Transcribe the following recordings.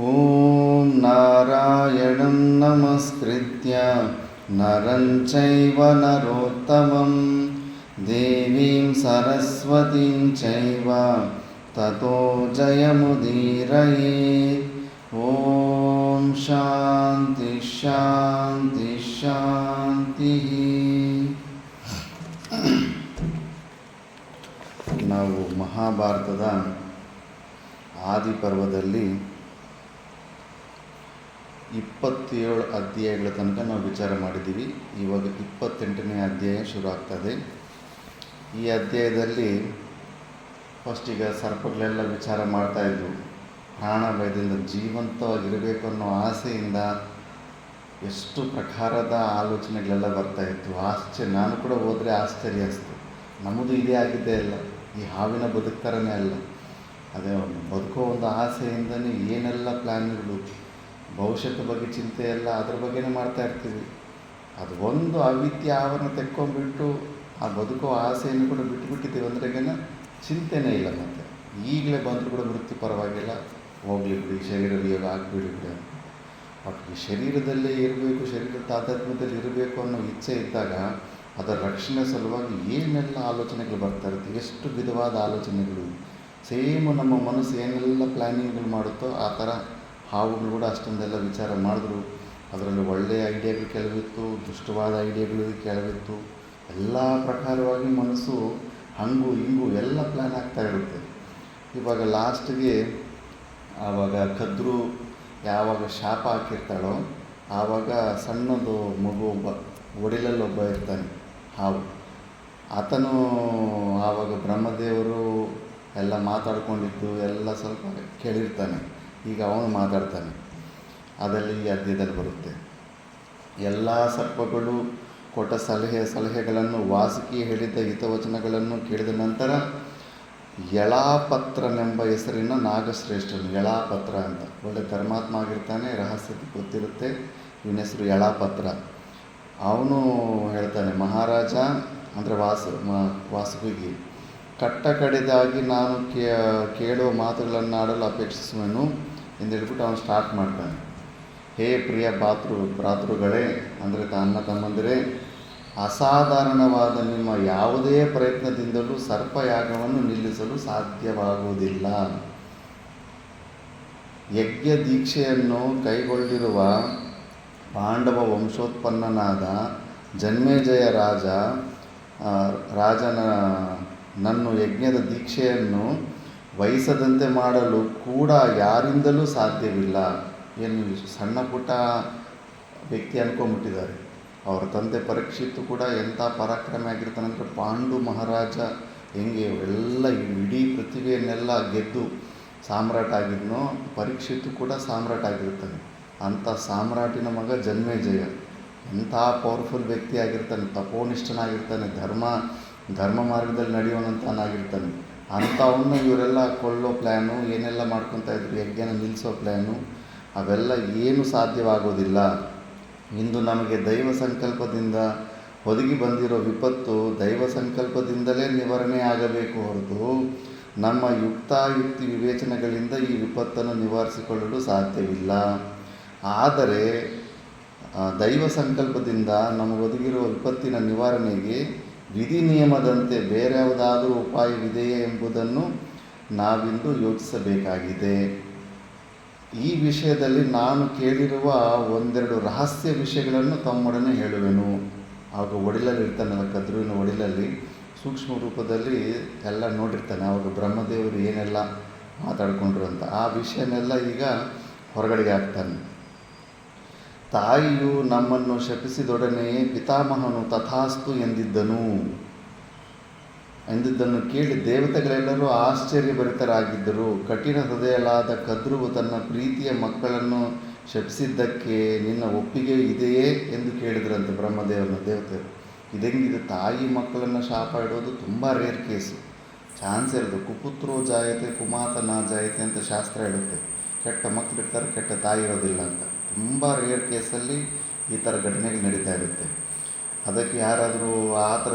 ಓಂ ನಾರಾಯಣಂ ನಮಸ್ಕೃತ್ಯ ನರಂ ಚೈವ ನರೋತ್ತಮಂ ದೇವೀಂ ಸರಸ್ವತೀಂ ಚೈವ ತತೋ ಜಯಮುದೀರಯೇತ್. ಓಂ ಶಾಂತಿ ಶಾಂತಿ ಶಾಂತಿ. ನಾವು ಮಹಾಭಾರತದ ಆದಿಪರ್ವದಲ್ಲಿ 27 ಅಧ್ಯಾಯಗಳ ತನಕ ನಾವು ವಿಚಾರ ಮಾಡಿದ್ದೀವಿ. ಇವಾಗ 28ನೇ ಅಧ್ಯಾಯ ಶುರು ಆಗ್ತದೆ. ಈ ಅಧ್ಯಾಯದಲ್ಲಿ ಫಸ್ಟಿಗ ಸರ್ಪಗಳೆಲ್ಲ ವಿಚಾರ ಮಾಡ್ತಾಯಿದ್ರು. ಪ್ರಾಣಭಯದಿಂದ ಜೀವಂತವಾಗಿರಬೇಕು ಅನ್ನೋ ಆಸೆಯಿಂದ ಎಷ್ಟು ಪ್ರಕಾರದ ಆಲೋಚನೆಗಳೆಲ್ಲ ಬರ್ತಾಯಿತ್ತು. ನಾನು ಕೂಡ ಹೋದರೆ ಆಶ್ಚರ್ಯ ಅನಿಸ್ತು. ನಮ್ಮದು ಇದೇ ಆಗಿದ್ದೇ ಅಲ್ಲ, ಈ ಹಾವಿನ ಬದುಕ್ತಾರನೇ ಅಲ್ಲ. ಅದೇ ಬದುಕೋ ಒಂದು ಆಸೆಯಿಂದನೇ ಏನೆಲ್ಲ ಪ್ಲ್ಯಾನ್ಗಳು, ಭವಿಷ್ಯದ ಬಗ್ಗೆ ಚಿಂತೆ ಎಲ್ಲ ಅದ್ರ ಬಗ್ಗೆನೇ ಮಾಡ್ತಾ ಇರ್ತೀವಿ. ಅದು ಒಂದು ಅವಿದ್ಯೆ ಆವರಣ ತೆಕ್ಕೊಂಡ್ಬಿಟ್ಟು ಆ ಬದುಕೋ ಆಸೆಯನ್ನು ಕೂಡ ಬಿಟ್ಟುಬಿಟ್ಟಿದ್ದೀವಿ ಅಂದ್ರೆಗೇನ ಚಿಂತೆನೇ ಇಲ್ಲ. ಮತ್ತು ಈಗಲೇ ಬಂದರೂ ಕೂಡ ಮೃತ್ಯು ಪರವಾಗಿಲ್ಲ, ಹೋಗ್ಲಿ ಬಿಡಿ, ಶರೀರ ವಿಯೋಗ ಆಗಿಬಿಡಿ ಬಿಡಿ ಅಂತ. ಬಟ್ ಈ ಶರೀರದಲ್ಲೇ ಇರಬೇಕು, ಶರೀರದ ತಾದಾತ್ಮ್ಯದಲ್ಲಿ ಇರಬೇಕು ಅನ್ನೋ ಇಚ್ಛೆ ಇದ್ದಾಗ ಅದರ ರಕ್ಷಣೆ ಸಲುವಾಗಿ ಏನೆಲ್ಲ ಆಲೋಚನೆಗಳು ಬರ್ತಾ ಇರುತ್ತೆ. ಎಷ್ಟು ವಿಧವಾದ ಆಲೋಚನೆಗಳು. ಸೇಮ್ ನಮ್ಮ ಮನಸ್ಸು ಏನೆಲ್ಲ ಪ್ಲ್ಯಾನಿಂಗ್ಗಳು ಮಾಡುತ್ತೋ ಆ ಥರ ಹಾವುಗಳು ಕೂಡ ಅಷ್ಟೊಂದೆಲ್ಲ ವಿಚಾರ ಮಾಡಿದ್ರು. ಅದರಲ್ಲಿ ಒಳ್ಳೆಯ ಐಡಿಯಾಗಳು ಕೆಲವಿತ್ತು, ದುಷ್ಟವಾದ ಐಡಿಯಾಗಳು ಕೆಲವಿತ್ತು. ಎಲ್ಲ ಪ್ರಕಾರವಾಗಿ ಮನಸ್ಸು ಹಂಗು ಹಿಂಗು ಎಲ್ಲ ಪ್ಲ್ಯಾನ್ ಆಗ್ತಾ ಇರುತ್ತೆ. ಇವಾಗ ಲಾಸ್ಟಿಗೆ ಆವಾಗ ಕದ್ರು ಯಾವಾಗ ಶಾಪ ಹಾಕಿರ್ತಾಳೋ ಆವಾಗ ಸಣ್ಣದು ಮಗು ಒಡಿಲಲ್ಲಿ ಒಬ್ಬ ಇರ್ತಾನೆ ಹಾವು. ಆತನು ಆವಾಗ ಬ್ರಹ್ಮದೇವರು ಎಲ್ಲ ಮಾತಾಡ್ಕೊಂಡಿದ್ದು ಎಲ್ಲ ಸ್ವಲ್ಪ ಕೇಳಿರ್ತಾನೆ. ಈಗ ಅವನು ಮಾತಾಡ್ತಾನೆ. ಅದರಲ್ಲಿ ಈ ಅಧ್ಯಾಯದಲ್ಲಿ ಬರುತ್ತೆ. ಎಲ್ಲ ಸರ್ಪಗಳು ಕೊಟ್ಟ ಸಲಹೆಗಳನ್ನು, ವಾಸುಕಿ ಹೇಳಿದ ಹಿತವಚನಗಳನ್ನು ಕೇಳಿದ ನಂತರ ಯಳಾಪತ್ರನೆಂಬ ಹೆಸರಿನ ನಾಗಶ್ರೇಷ್ಠನು, ಯಳಾಪತ್ರ ಅಂತ ಒಳ್ಳೆ ಧರ್ಮಾತ್ಮ ಆಗಿರ್ತಾನೆ, ರಹಸ್ಯ ಗೊತ್ತಿರುತ್ತೆ. ಇವನ ಹೆಸರು ಯಳಾಪತ್ರ. ಅವನು ಹೇಳ್ತಾನೆ, ಮಹಾರಾಜ ಅಂದರೆ ವಾಸುಕಿಗೆ ಕಟ್ಟ ಕಡೆದಾಗಿ ನಾನು ಕೇಳೋ ಮಾತುಗಳನ್ನಾಡಲು ಅಪೇಕ್ಷಿಸುವೆನು ಎಂದು ಹೇಳ್ಬಿಟ್ಟು ಅವನು ಸ್ಟಾರ್ಟ್ ಮಾಡ್ತಾನೆ. ಹೇ ಪ್ರಿಯ ಭ್ರಾತೃಗಳೇ, ಅಂದರೆ ಅಣ್ಣ ತಮ್ಮಂದಿರೇ, ಅಸಾಧಾರಣವಾದ ನಿಮ್ಮ ಯಾವುದೇ ಪ್ರಯತ್ನದಿಂದಲೂ ಸರ್ಪಯಾಗವನ್ನು ನಿಲ್ಲಿಸಲು ಸಾಧ್ಯವಾಗುವುದಿಲ್ಲ. ಯಜ್ಞ ದೀಕ್ಷೆಯನ್ನು ಕೈಗೊಂಡಿರುವ ಪಾಂಡವ ವಂಶೋತ್ಪನ್ನನಾದ ಜನ್ಮೇಜಯ ರಾಜನ ನನ್ನು ಯಜ್ಞದ ದೀಕ್ಷೆಯನ್ನು ವಹಿಸದಂತೆ ಮಾಡಲು ಕೂಡ ಯಾರಿಂದಲೂ ಸಾಧ್ಯವಿಲ್ಲ. ಏನು ಸಣ್ಣ ಪುಟ್ಟ ವ್ಯಕ್ತಿ ಅಂದ್ಕೊಂಡ್ಬಿಟ್ಟಿದ್ದಾರೆ. ಅವರ ತಂದೆ ಪರೀಕ್ಷಿತ್ತು ಕೂಡ ಎಂಥ ಪರಾಕ್ರಮಿ ಆಗಿರ್ತಾನಂದರೆ, ಪಾಂಡು ಮಹಾರಾಜ ಹೆಂಗೆ ಎಲ್ಲ ಇಡೀ ಪೃಥ್ವಿಯನ್ನೆಲ್ಲ ಗೆದ್ದು ಸಾಮ್ರಾಟ ಆಗಿದ್ನೋ, ಪರೀಕ್ಷಿತ್ತು ಕೂಡ ಸಾಮ್ರಾಟ ಆಗಿರ್ತಾನೆ. ಅಂಥ ಸಾಮ್ರಾಟಿನ ಮಗ ಜನ್ಮೇಜಯ ಎಂಥ ಪವರ್ಫುಲ್ ವ್ಯಕ್ತಿ ಆಗಿರ್ತಾನೆ, ತಪೋನಿಷ್ಠನಾಗಿರ್ತಾನೆ, ಧರ್ಮ ಮಾರ್ಗದಲ್ಲಿ ನಡೆಯೋನಂತನಾಗಿರ್ತಾನೆ. ಅಂಥವನ್ನ ಇವರೆಲ್ಲ ಕೊಳ್ಳೋ ಪ್ಲ್ಯಾನು, ಏನೆಲ್ಲ ಮಾಡ್ಕೊತಾ ಇದ್ರು, ಯಜ್ಞನ ನಿಲ್ಲಿಸೋ ಪ್ಲ್ಯಾನು, ಅವೆಲ್ಲ ಏನು ಸಾಧ್ಯವಾಗೋದಿಲ್ಲ. ಇಂದು ನಮಗೆ ದೈವ ಸಂಕಲ್ಪದಿಂದ ಒದಗಿ ಬಂದಿರೋ ವಿಪತ್ತು ದೈವ ಸಂಕಲ್ಪದಿಂದಲೇ ನಿವಾರಣೆ ಆಗಬೇಕು ಹೊರತು ನಮ್ಮ ಯುಕ್ತಾಯುಕ್ತಿ ವಿವೇಚನೆಗಳಿಂದ ಈ ವಿಪತ್ತನ್ನು ನಿವಾರಿಸಿಕೊಳ್ಳಲು ಸಾಧ್ಯವಿಲ್ಲ. ಆದರೆ ದೈವ ಸಂಕಲ್ಪದಿಂದ ನಮಗೊದಗಿರುವ ವಿಪತ್ತಿನ ನಿವಾರಣೆಗೆ ವಿಧಿ ನಿಯಮದಂತೆ ಬೇರೆ ಯಾವುದಾದರೂ ಉಪಾಯವಿದೆಯೇ ಎಂಬುದನ್ನು ನಾವಿಂದು ಯೋಚಿಸಬೇಕಾಗಿದೆ. ಈ ವಿಷಯದಲ್ಲಿ ನಾನು ಕೇಳಿರುವ ಒಂದೆರಡು ರಹಸ್ಯ ವಿಷಯಗಳನ್ನು ತಮ್ಮೊಡನೆ ಹೇಳುವೆನು. ಆವಾಗ ಒಡಿಲಲ್ಲಿ ಇರ್ತಾನಲ್ಲ, ಕದ್ರುವಿನ ಒಡಿಲಲ್ಲಿ ಸೂಕ್ಷ್ಮ ರೂಪದಲ್ಲಿ ಎಲ್ಲ ನೋಡಿರ್ತಾನೆ. ಆವಾಗ ಬ್ರಹ್ಮದೇವರು ಏನೆಲ್ಲ ಮಾತಾಡಿಕೊಂಡ್ರು ಅಂತ ಆ ವಿಷಯನೆಲ್ಲ ಈಗ ಹೊರಗಡೆಗೆ ಹಾಕ್ತಾನೆ. ತಾಯಿಯು ನಮ್ಮನ್ನು ಶಪಿಸಿದೊಡನೆಯೇ ಪಿತಾಮಹನು ತಥಾಸ್ತು ಎಂದಿದ್ದನ್ನು ಕೇಳಿ ದೇವತೆಗಳೆಲ್ಲರೂ ಆಶ್ಚರ್ಯಭರಿತರಾಗಿದ್ದರು. ಕಠಿಣ ಹೃದಯಲಾದ ಕದ್ರುವು ತನ್ನ ಪ್ರೀತಿಯ ಮಕ್ಕಳನ್ನು ಶಪಿಸಿದ್ದಕ್ಕೆ ನಿನ್ನ ಒಪ್ಪಿಗೆ ಇದೆಯೇ ಎಂದು ಕೇಳಿದ್ರಂತೆ ಬ್ರಹ್ಮದೇವನ ದೇವತೆಗಳು. ಇದೆಂಗಿದೆ, ತಾಯಿ ಮಕ್ಕಳನ್ನು ಶಾಪ ಇಡೋದು ತುಂಬ ರೇರ್ ಕೇಸು, ಚಾನ್ಸ್ ಇರೋದು. ಕುಪುತ್ರೋ ಜಾಯತೆ ಕುಮಾತ ನಾ ಜಾಯತೆ ಅಂತ ಶಾಸ್ತ್ರ ಹೇಳುತ್ತೆ. ಕೆಟ್ಟ ಮಕ್ಕಳು ಇರ್ತಾರೆ, ಕೆಟ್ಟ ತಾಯಿ ಇರೋದಿಲ್ಲ ಅಂತ. ತುಂಬ ರೇರ್ ಕೇಸಲ್ಲಿ ಈ ಥರ ಘಟನೆಗಳು ನಡೀತಾ ಇರುತ್ತೆ. ಅದಕ್ಕೆ ಯಾರಾದರೂ ಆ ಥರ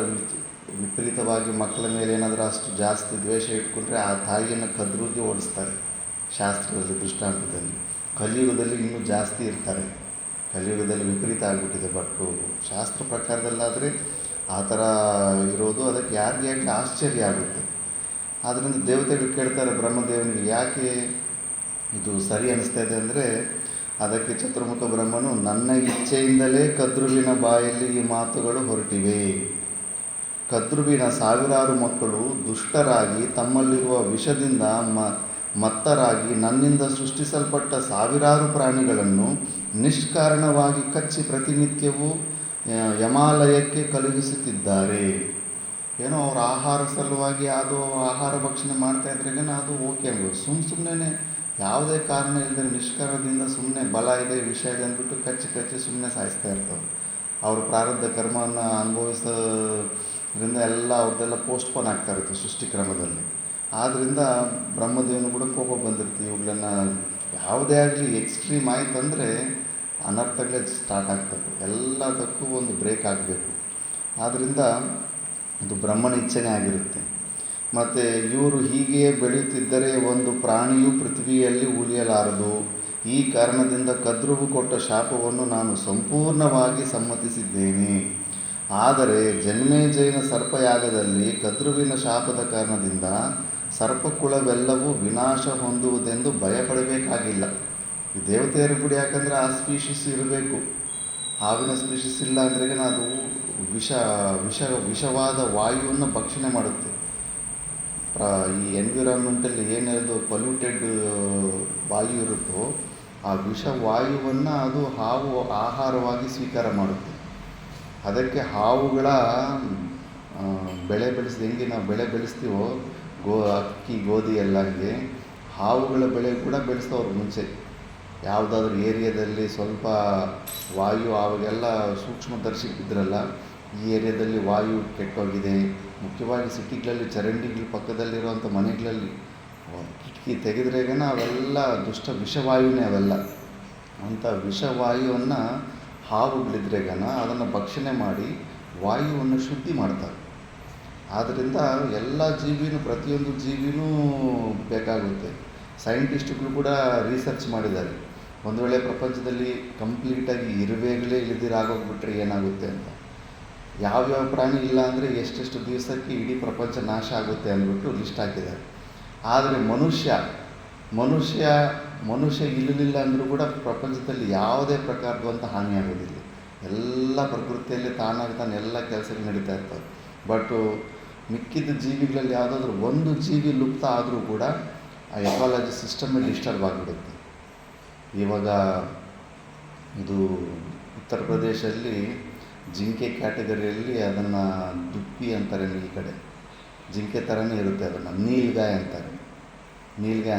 ವಿಪರೀತವಾಗಿ ಮಕ್ಕಳ ಮೇಲೆ ಏನಾದರೂ ಅಷ್ಟು ಜಾಸ್ತಿ ದ್ವೇಷ ಇಟ್ಕೊಂಡ್ರೆ ಆ ತಾಯಿಯನ್ನು ಕದ್ರಿಗೆ ಓಡಿಸ್ತಾರೆ ಶಾಸ್ತ್ರದಲ್ಲಿ, ದೃಷ್ಟಾಂತದಲ್ಲಿ. ಕಲಿಯುಗದಲ್ಲಿ ಇನ್ನೂ ಜಾಸ್ತಿ ಇರ್ತಾರೆ. ಕಲಿಯುಗದಲ್ಲಿ ವಿಪರೀತ ಆಗಿಬಿಟ್ಟಿದೆ. ಬಟ್ ಶಾಸ್ತ್ರ ಪ್ರಕಾರದಲ್ಲಾದರೆ ಆ ಥರ ಇರೋದು ಅದಕ್ಕೆ ಯಾರಿಗೆ ಆಶ್ಚರ್ಯ ಆಗುತ್ತೆ. ಆದ್ದರಿಂದ ದೇವತೆಗಳು ಕೇಳ್ತಾರೆ ಬ್ರಹ್ಮದೇವನಿಗೆ, ಯಾಕೆ ಇದು ಸರಿ ಅನಿಸ್ತಾ ಇದೆ ಅಂದರೆ, ಅದಕ್ಕೆ ಚತುರ್ಮುಖ ಬ್ರಹ್ಮನು, ನನ್ನ ಇಚ್ಛೆಯಿಂದಲೇ ಕದ್ರುವಿನ ಬಾಯಲ್ಲಿ ಈ ಮಾತುಗಳು ಹೊರಟಿವೆ. ಕದ್ರುವಿನ ಸಾವಿರಾರು ಮಕ್ಕಳು ದುಷ್ಟರಾಗಿ ತಮ್ಮಲ್ಲಿರುವ ವಿಷದಿಂದ ಮತ್ತರಾಗಿ ನನ್ನಿಂದ ಸೃಷ್ಟಿಸಲ್ಪಟ್ಟ ಸಾವಿರಾರು ಪ್ರಾಣಿಗಳನ್ನು ನಿಷ್ಕಾರಣವಾಗಿ ಕಚ್ಚಿ ಪ್ರತಿನಿತ್ಯವೂ ಯಮಾಲಯಕ್ಕೆ ಕಳುಹಿಸುತ್ತಿದ್ದಾರೆ. ಏನೋ ಅವ್ರ ಆಹಾರ ಸಲುವಾಗಿ ಅದು ಆಹಾರ ಭಕ್ಷಣೆ ಮಾಡ್ತಾಯಿದ್ರೆಗೇ ಅದು ಓಕೆ ಅನ್ಬೋದು. ಸುಮ್ಮನೆ ಯಾವುದೇ ಕಾರಣ ಇಲ್ಲದೆ ನಿಷ್ಕಾರಣದಿಂದ ಸುಮ್ಮನೆ ಬಲ ಇದೆ, ವಿಷ ಇದೆ ಅಂದ್ಬಿಟ್ಟು ಕಚ್ಚಿ ಸುಮ್ಮನೆ ಸಾಯಿಸ್ತಾ ಇರ್ತವೆ. ಅವ್ರ ಪ್ರಾರಬ್ಧ ಕರ್ಮವನ್ನು ಅನುಭವಿಸೋದ್ರಿಂದ ಎಲ್ಲ ಅವ್ರದ್ದೆಲ್ಲ ಪೋಸ್ಟ್ಪೋನ್ ಆಗ್ತಾ ಇರುತ್ತೆ ಸೃಷ್ಟಿಕ್ರಮದಲ್ಲಿ. ಆದ್ದರಿಂದ ಬ್ರಹ್ಮದೇವನು ಕೂಡ ಕೋಪ ಬಂದಿರ್ತೀವಿ. ಇವುಗಳನ್ನು ಯಾವುದೇ ಆಗಲಿ ಎಕ್ಸ್ಟ್ರೀಮ್ ಆಯ್ತಂದರೆ ಅನರ್ಥಗಳೇ ಸ್ಟಾರ್ಟ್ ಆಗ್ತವೆ. ಎಲ್ಲದಕ್ಕೂ ಒಂದು ಬ್ರೇಕ್ ಆಗಬೇಕು. ಆದ್ದರಿಂದ ಇದು ಬ್ರಹ್ಮನ ಇಚ್ಛೆನೇ ಆಗಿರುತ್ತೆ. ಮತ್ತು ಇವರು ಹೀಗೆಯೇ ಬೆಳೆಯುತ್ತಿದ್ದರೆ ಒಂದು ಪ್ರಾಣಿಯು ಪೃಥ್ವಿಯಲ್ಲಿ ಉಳಿಯಲಾರದು. ಈ ಕಾರಣದಿಂದ ಕದ್ರುವು ಕೊಟ್ಟ ಶಾಪವನ್ನು ನಾನು ಸಂಪೂರ್ಣವಾಗಿ ಸಮ್ಮತಿಸಿದ್ದೇನೆ. ಆದರೆ ಜನ್ಮೇಜಯನ ಸರ್ಪಯಾಗದಲ್ಲಿ ಕದ್ರುವಿನ ಶಾಪದ ಕಾರಣದಿಂದ ಸರ್ಪಕುಳವೆಲ್ಲವೂ ವಿನಾಶ ಹೊಂದುವುದೆಂದು ಭಯಪಡಬೇಕಾಗಿಲ್ಲ. ಈ ದೇವತೆಯರು ಕೂಡ ಯಾಕಂದರೆ ಆ ಸ್ಪೀಷಿಸ್ ಇರಬೇಕು. ಹಾವಿನ ಸ್ಪೀಷಿಸ್ ಇಲ್ಲ ಅಂದ್ರೆ ಅದು ವಿಷವಾದ ವಾಯುವನ್ನು ಭಕ್ಷಣೆ ಮಾಡುತ್ತೆ. ಈ ಎನ್ವಿರಾನ್ಮೆಂಟಲ್ಲಿ ಏನೇದು ಪೊಲ್ಯೂಟೆಡ್ ವಾಯು ಇರುತ್ತೋ ಆ ವಿಷವಾಯುವನ್ನು ಅದು ಹಾವು ಆಹಾರವಾಗಿ ಸ್ವೀಕಾರ ಮಾಡುತ್ತೆ. ಅದಕ್ಕೆ ಹಾವುಗಳ ಬೆಳೆ ಹೆಂಗೆ ನಾವು ಬೆಳೆ ಬೆಳೆಸ್ತೀವೋ ಅಕ್ಕಿ ಗೋಧಿ ಎಲ್ಲಂಗೆ ಹಾವುಗಳ ಬೆಳೆ ಕೂಡ ಬೆಳೆಸ್ತವ್ರು ಮುಂಚೆ. ಯಾವುದಾದ್ರೂ ಏರಿಯಾದಲ್ಲಿ ಸ್ವಲ್ಪ ವಾಯು, ಆವಾಗೆಲ್ಲ ಸೂಕ್ಷ್ಮದರ್ಶಿ ಇದ್ರಲ್ಲ, ಈ ಏರಿಯಾದಲ್ಲಿ ವಾಯು ಕೆಟ್ಟೋಗಿದೆ, ಮುಖ್ಯವಾಗಿ ಸಿಟಿಗಳಲ್ಲಿ ಚರಂಡಿಗಳ ಪಕ್ಕದಲ್ಲಿರುವಂಥ ಮನೆಗಳಲ್ಲಿ ಕಿಟಕಿ ತೆಗೆದ್ರೇಗನ ಅವೆಲ್ಲ ದುಷ್ಟ ವಿಷವಾಯುನೇ ಅವೆಲ್ಲ. ಅಂಥ ವಿಷವಾಯುವನ್ನು ಹಾವುಗಳಿದ್ರೇಗನ ಅದನ್ನು ಭಕ್ಷಣೆ ಮಾಡಿ ವಾಯುವನ್ನು ಶುದ್ಧಿ ಮಾಡ್ತಾರೆ. ಆದ್ದರಿಂದ ಎಲ್ಲ ಜೀವಿನೂ, ಪ್ರತಿಯೊಂದು ಜೀವಿನೂ ಬೇಕಾಗುತ್ತೆ. ಸೈಂಟಿಸ್ಟ್ಗಳು ಕೂಡ ರಿಸರ್ಚ್ ಮಾಡಿದ್ದಾರೆ. ಒಂದು ವೇಳೆ ಪ್ರಪಂಚದಲ್ಲಿ ಕಂಪ್ಲೀಟಾಗಿ ಇರುವೆಗಳೇ ಇಳಿದಿರಾಗೋಗ್ಬಿಟ್ರೆ ಏನಾಗುತ್ತೆ ಅಂತ. ಯಾವ್ಯಾವ ಪ್ರಾಣಿ ಇಲ್ಲ ಅಂದರೆ ಎಷ್ಟೆಷ್ಟು ದಿವಸಕ್ಕೆ ಇಡೀ ಪ್ರಪಂಚ ನಾಶ ಆಗುತ್ತೆ ಅಂದ್ಬಿಟ್ಟು ಲಿಸ್ಟ್ ಹಾಕಿದ್ದಾರೆ. ಆದರೆ ಮನುಷ್ಯ ಇಲ್ಲಲಿಲ್ಲ ಅಂದರೂ ಕೂಡ ಪ್ರಪಂಚದಲ್ಲಿ ಯಾವುದೇ ಪ್ರಕಾರದಂಥ ಹಾನಿ ಆಗೋದಿಲ್ಲ. ಎಲ್ಲ ಪ್ರಕೃತಿಯಲ್ಲಿ ತಾನಾಗಿ ಎಲ್ಲ ಕೆಲಸಗಳು ನಡೀತಾ ಇರ್ತವೆ. ಬಟ್ ಮಿಕ್ಕಿದ ಜೀವಿಗಳಲ್ಲಿ ಯಾವುದಾದ್ರೂ ಒಂದು ಜೀವಿ ಲುಪ್ತ ಆದರೂ ಕೂಡ ಆ ಎಕಾಲಜಿ ಸಿಸ್ಟಮ್ಮೇ ಡಿಸ್ಟರ್ಬ್ ಆಗಿಬಿಡುತ್ತೆ. ಇವಾಗ ಇದು ಉತ್ತರ ಪ್ರದೇಶದಲ್ಲಿ ಜಿಂಕೆ ಕ್ಯಾಟಗರಿಯಲ್ಲಿ ಅದನ್ನು ದುಪ್ಪಿ ಅಂತಾರೆ. ಈ ಕಡೆ ಜಿಂಕೆ ಥರನೇ ಇರುತ್ತೆ, ಅದನ್ನು ನೀಲ್ಗಾಯ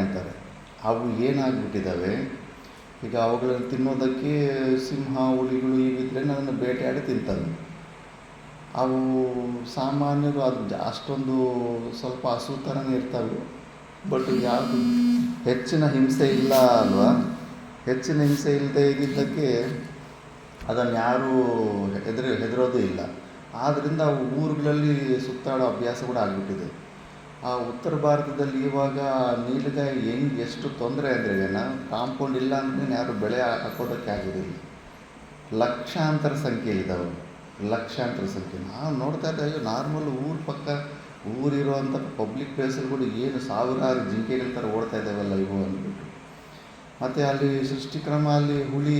ಅಂತಾರೆ. ಅವು ಏನಾಗ್ಬಿಟ್ಟಿದ್ದಾವೆ, ಈಗ ಅವುಗಳನ್ನು ತಿನ್ನೋದಕ್ಕೆ ಸಿಂಹ, ಹುಲಿಗಳು ಇವಿದ್ರೆ ಅದನ್ನು ಬೇಟೆಯಾಡಿ ತಿಂತವೆ. ಅವು ಸಾಮಾನ್ಯರು ಅದು ಅಷ್ಟೊಂದು ಸ್ವಲ್ಪ ಹಸು ಥರನೇ ಇರ್ತವೆ. ಬಟ್ ಯಾವುದು ಹೆಚ್ಚಿನ ಹಿಂಸೆ ಇಲ್ಲ ಅಲ್ವಾ. ಹೆಚ್ಚಿನ ಹಿಂಸೆ ಇಲ್ಲದೆ ಇದ್ದಿದ್ದಕ್ಕೆ ಅದನ್ನು ಯಾರೂ ಹೆದರೋದೇ ಇಲ್ಲ. ಆದ್ದರಿಂದ ಅವು ಊರುಗಳಲ್ಲಿ ಸುತ್ತಾಡೋ ಅಭ್ಯಾಸ ಕೂಡ ಆಗಿಬಿಟ್ಟಿದೆ. ಆ ಉತ್ತರ ಭಾರತದಲ್ಲಿ ಇವಾಗ ನೀಲಗಾಯಿ ಎಷ್ಟು ತೊಂದರೆ ಅಂದರೆ ಕಾಂಪೌಂಡ್ ಇಲ್ಲ ಅಂದ್ರೆ ಯಾರು ಬೆಳೆ ಹಾಕೋದಕ್ಕೆ ಆಗೋದಿಲ್ಲ. ಲಕ್ಷಾಂತರ ಸಂಖ್ಯೆಯಲ್ಲಿದ್ದಾವೆ, ಲಕ್ಷಾಂತರ ಸಂಖ್ಯೆ. ನಾವು ನೋಡ್ತಾ ಇದ್ದೇವೆ ನಾರ್ಮಲ್ ಊರಿರುವಂಥ ಪಬ್ಲಿಕ್ ಪ್ಲೇಸಲ್ಲಿ ಕೂಡ ಏನು ಸಾವಿರಾರು ಜಿಂಕೆಗಳ ಥರ ಓಡ್ತಾ ಇದ್ದಾವೆಲ್ಲ ಇವು ಅಂದ್ಬಿಟ್ಟು. ಮತ್ತು ಅಲ್ಲಿ ಸೃಷ್ಟಿಕ್ರಮ, ಅಲ್ಲಿ ಹುಲಿ,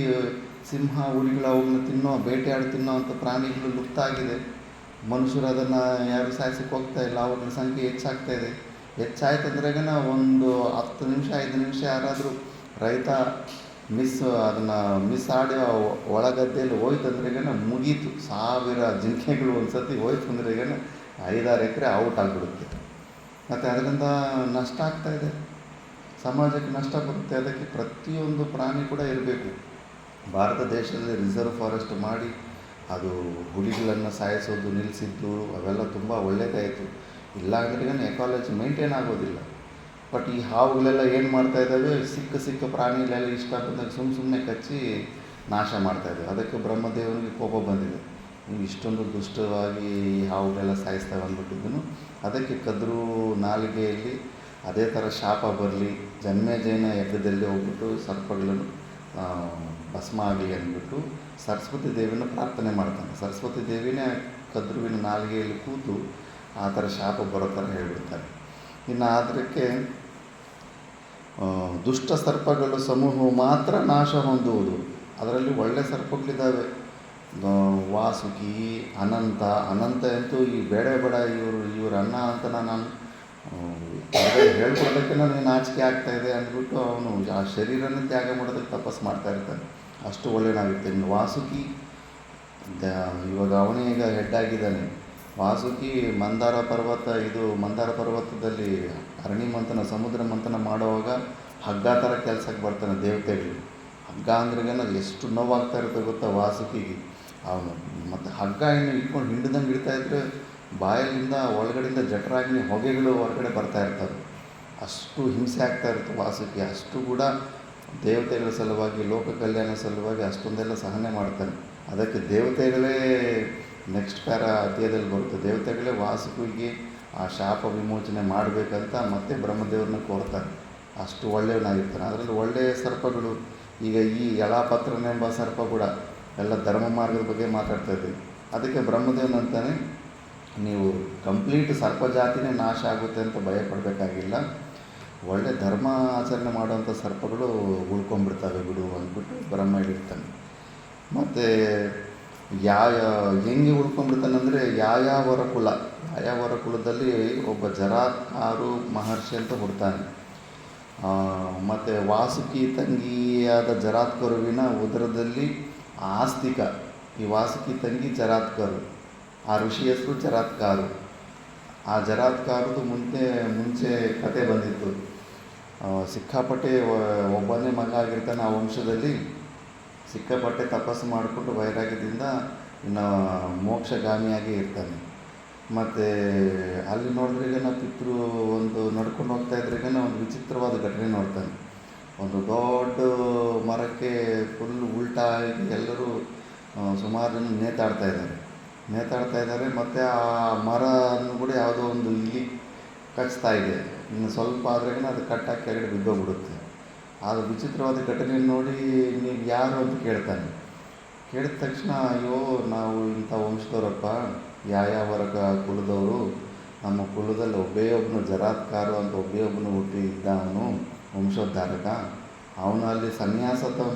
ಸಿಂಹ, ಹುಲಿಗಳು ಅವುಗಳನ್ನ ಬೇಟೆಯಾಡಿ ತಿನ್ನೋ ಅಂಥ ಪ್ರಾಣಿಗಳು ಲುಪ್ತ ಆಗಿದೆ. ಮನುಷ್ಯರು ಅದನ್ನು ಯಾರು ಸಾಯಿಸೋಕ್ಕೆ ಹೋಗ್ತಾ ಇಲ್ಲ. ಅವುಗಳ ಸಂಖ್ಯೆ ಹೆಚ್ಚಾಗ್ತಾಯಿದೆ. ಹೆಚ್ಚಾಯ್ತಂದ್ರೆಗನ ಒಂದು 10 ನಿಮಿಷ 5 ನಿಮಿಷ ಯಾರಾದರೂ ರೈತ ಅದನ್ನು ಮಿಸ್ ಆಡಿ ಒಳಗದ್ದೆಯಲ್ಲಿ ಹೋಯ್ತಂದ್ರೆಗನ ಮುಗೀತು. 1000 ಜಿಂಕೆಗಳು ಒಂದು ಸತಿ ಹೋಯ್ತಂದ್ರೆಗನ 5-6 ಎಕರೆ ಔಟ್ ಆಗಿಬಿಡುತ್ತೆ. ಮತ್ತು ಅದರಿಂದ ನಷ್ಟ ಆಗ್ತಾಯಿದೆ, ಸಮಾಜಕ್ಕೆ ನಷ್ಟ ಬರುತ್ತೆ. ಅದಕ್ಕೆ ಪ್ರತಿಯೊಂದು ಪ್ರಾಣಿ ಕೂಡ ಇರಬೇಕು. ಭಾರತ ದೇಶದಲ್ಲಿ ರಿಸರ್ವ್ ಫಾರೆಸ್ಟ್ ಮಾಡಿ ಅದು ಹುಲಿಗಳನ್ನು ಸಾಯಿಸೋದು ನಿಲ್ಲಿಸಿದ್ದು ಅವೆಲ್ಲ ತುಂಬ ಒಳ್ಳೆಯದಾಯಿತು. ಇಲ್ಲ ಅಂದ್ರೆ ಎಕಾಲಜಿ ಮೇಂಟೈನ್ ಆಗೋದಿಲ್ಲ. ಬಟ್ ಈ ಹಾವುಗಳೆಲ್ಲ ಏನು ಮಾಡ್ತಾಯಿದ್ದಾವೆ, ಸಿಕ್ಕ ಪ್ರಾಣಿಗಳೆಲ್ಲ ಇಷ್ಟ ಬಂದಾಗ ಸುಮ್ಮನೆ ಕಚ್ಚಿ ನಾಶ ಮಾಡ್ತಾಯಿದ್ದಾವೆ. ಅದಕ್ಕೆ ಬ್ರಹ್ಮದೇವನಿಗೆ ಕೋಪ ಬಂದಿದೆ, ನೀವು ಇಷ್ಟೊಂದು ದುಷ್ಟವಾಗಿ ಈ ಹಾವುಗಳೆಲ್ಲ ಸಾಯಿಸ್ತಾವೆ ಅಂದ್ಬಿಟ್ಟಿದ್ದನು. ಅದಕ್ಕೆ ಕದ್ರು ನಾಲಿಗೆಯಲ್ಲಿ ಅದೇ ಥರ ಶಾಪ ಬರಲಿ, ಜನ್ಮೇಜಯನ ಯಜ್ಞದಲ್ಲಿ ಹೋಗ್ಬಿಟ್ಟು ಸರ್ಪಗಳನ್ನು ಭಸ್ಮ ಆಗಲಿ ಅಂದ್ಬಿಟ್ಟು ಸರಸ್ವತಿ ದೇವಿನ ಪ್ರಾರ್ಥನೆ ಮಾಡ್ತಾನೆ. ಸರಸ್ವತಿ ದೇವಿನೇ ಕದ್ರುವಿನ ನಾಲಿಗೆಯಲ್ಲಿ ಕೂತು ಆ ಥರ ಶಾಪ ಬರೋ ಥರ ಹೇಳ್ಬಿಡ್ತಾರೆ. ಇನ್ನು ಅದಕ್ಕೆ ದುಷ್ಟ ಸರ್ಪಗಳು ಸಮೂಹವು ಮಾತ್ರ ನಾಶ ಹೊಂದುವುದು. ಅದರಲ್ಲಿ ಒಳ್ಳೆ ಸರ್ಪಗಳಿದ್ದಾವೆ, ವಾಸುಕಿ, ಅನಂತ ಅಂತೂ ಈ ಬೇಡ ಇವ್ರ ಅಣ್ಣ ಅಂತ ನಾನು ಹೇಳ್ಕೊಡೋದಕ್ಕೆ ನನಗೆ ನಾಚಿಕೆ ಆಗ್ತಾಯಿದೆ ಅಂದ್ಬಿಟ್ಟು ಅವನು ಆ ಶರೀರನೇ ತ್ಯಾಗ ಮಾಡೋದಕ್ಕೆ ತಪಸ್ಸು ಮಾಡ್ತಾ ಇರ್ತಾನೆ. ಅಷ್ಟು ಒಳ್ಳೆಯದಾಗುತ್ತೆ. ಇನ್ನು ವಾಸುಕಿ ಇವಾಗ ಅವನೇ ಈಗ ಹೆಡ್ ಆಗಿದ್ದಾನೆ. ವಾಸುಕಿ ಮಂದಾರ ಪರ್ವತದಲ್ಲಿ ಅರಣಿ ಮಂಥನ, ಸಮುದ್ರ ಮಂಥನ ಮಾಡುವಾಗ ಹಗ್ಗ ಥರ ಕೆಲಸಕ್ಕೆ ಬರ್ತಾನೆ ದೇವತೆಗಳು. ಹಗ್ಗ ಅಂದ್ರೆಗೇನ ಎಷ್ಟು ನೋವಾಗ್ತಾ ಇರುತ್ತೆ ಗೊತ್ತಾ ವಾಸುಕಿಗೆ. ಅವನು ಮತ್ತು ಹಗ್ಗ ಇಟ್ಕೊಂಡು ಹಿಂಡ್ದಂಗೆ ಇಡ್ತಾಯಿದ್ರೆ ಬಾಯಲ್ಲಿಂದ ಒಳಗಡೆಯಿಂದ ಜಠರಾಗ್ನಿ ಹೊಗೆಗಳು ಹೊರಗಡೆ ಬರ್ತಾ ಇರ್ತವೆ. ಅಷ್ಟು ಹಿಂಸೆ ಆಗ್ತಾ ಇರುತ್ತೆ ವಾಸುಕಿ. ಅಷ್ಟು ಕೂಡ ದೇವತೆಗಳ ಸಲುವಾಗಿ, ಲೋಕ ಕಲ್ಯಾಣ ಸಲುವಾಗಿ ಅಷ್ಟೊಂದೆಲ್ಲ ಸಹನೆ ಮಾಡ್ತಾನೆ. ಅದಕ್ಕೆ ದೇವತೆಗಳೇ ನೆಕ್ಸ್ಟ್ ಅಧ್ಯಾಯದಲ್ಲಿ ಬರುತ್ತೆ. ದೇವತೆಗಳೇ ವಾಸುಕಿಗೆ ಆ ಶಾಪ ವಿಮೋಚನೆ ಮಾಡಬೇಕಂತ ಮತ್ತೆ ಬ್ರಹ್ಮದೇವ್ರನ್ನ ಕೋರ್ತಾರೆ. ಅಷ್ಟು ಒಳ್ಳೆಯವನಾಗಿರ್ತಾನೆ. ಅದರಲ್ಲಿ ಒಳ್ಳೆಯ ಸರ್ಪಗಳು ಈಗ ಈ ಯಲಾಪತ್ರನೆಂಬ ಸರ್ಪ ಕೂಡ ಎಲ್ಲ ಧರ್ಮ ಮಾರ್ಗದ ಬಗ್ಗೆ ಮಾತಾಡ್ತಾ ಇದ್ದೀವಿ. ಅದಕ್ಕೆ ಬ್ರಹ್ಮದೇವನಂತಾನೆ, ನೀವು ಕಂಪ್ಲೀಟ್ ಸರ್ಪ ಜಾತಿನೇ ನಾಶ ಆಗುತ್ತೆ ಅಂತ ಭಯ ಪಡಬೇಕಾಗಿಲ್ಲ, ಒಳ್ಳೆ ಧರ್ಮ ಆಚರಣೆ ಮಾಡುವಂಥ ಸರ್ಪಗಳು ಉಳ್ಕೊಂಡ್ಬಿಡ್ತವೆ ಬಿಡು ಅಂದ್ಬಿಟ್ಟು ಬ್ರಹ್ಮ ಹೇಳಿರ್ತಾನೆ. ಮತ್ತು ಹೆಂಗೆ ಉಳ್ಕೊಂಡ್ಬಿಡ್ತಾನೆ ಅಂದರೆ ಯಾಯಾವರ ಕುಲದಲ್ಲಿ ಒಬ್ಬ ಜರಾತ್ಕಾರು ಮಹರ್ಷಿ ಅಂತ ಹುಡ್ತಾನೆ. ಮತ್ತು ವಾಸುಕಿ ತಂಗಿಯಾದ ಜರಾತ್ಕರುವಿನ ಉದರದಲ್ಲಿ ಆಸ್ತಿಕ, ಈ ವಾಸುಕಿ ತಂಗಿ ಜರಾತ್ಕರು, ಆ ಋಷಿ ಹೆಸರು ಜರಾತ್ಕಾರು. ಆ ಜರಾತ್ಕಾರದು ಮುಂಚೆ ಕತೆ ಬಂದಿತ್ತು. ಸಿಕ್ಕಾಪಟ್ಟೆ ಒಬ್ಬನೇ ಮಗ ಆಗಿರ್ತಾನೆ. ಆ ವಂಶದಲ್ಲಿ ಸಿಕ್ಕಾಪಟ್ಟೆ ತಪಸ್ಸು ಮಾಡಿಕೊಂಡು ವೈರಾಗ್ಯದಿಂದ ಇನ್ನು ಮೋಕ್ಷಗಾಮಿಯಾಗಿ ಇರ್ತಾನೆ. ಮತ್ತು ಅಲ್ಲಿ ನೋಡಿದ್ರೆಗ ಪಿತೃ ಒಂದು ನಡ್ಕೊಂಡು ಹೋಗ್ತಾ ಇದ್ರೆಗ ಒಂದು ವಿಚಿತ್ರವಾದ ಘಟನೆ ನೋಡ್ತಾನೆ. ಒಂದು ದೊಡ್ಡ ಮರಕ್ಕೆ ಫುಲ್ ಉಲ್ಟಾಗಿ ಎಲ್ಲರೂ ಸುಮಾರು ಜನ ನೇತಾಡ್ತಾ ಇದ್ದಾರೆ. ಮತ್ತು ಆ ಮರನ್ನು ಕೂಡ ಯಾವುದೋ ಒಂದು ಇಲಿ ಕಚ್ತಾ ಇದೆ. ಇನ್ನು ಸ್ವಲ್ಪ ಆದ್ರೆಗ ಅದು ಕಟ್ಟಾಗಿ ಕೆಳಗಡೆ ಬಿದ್ದೋಗ್ಬಿಡುತ್ತೆ. ಅದು ವಿಚಿತ್ರವಾದ ಘಟನೆಯನ್ನು ನೋಡಿ ನೀವು ಯಾರು ಅಂತ ಕೇಳ್ತಾನೆ. ಕೇಳಿದ ತಕ್ಷಣ, ಅಯ್ಯೋ ನಾವು ಇಂಥ ವಂಶದವರಪ್ಪ, ಯಾಯಾವರ ಕುಲದವರು, ನಮ್ಮ ಕುಲದಲ್ಲಿ ಒಬ್ಬನು ಜರಾತ್ಕಾರು ಅಂತ ಒಬ್ಬನು ಹುಟ್ಟಿದ್ದ, ಅವನು ವಂಶೋದ್ಧಾರಕ. ಅವನು ಅಲ್ಲಿ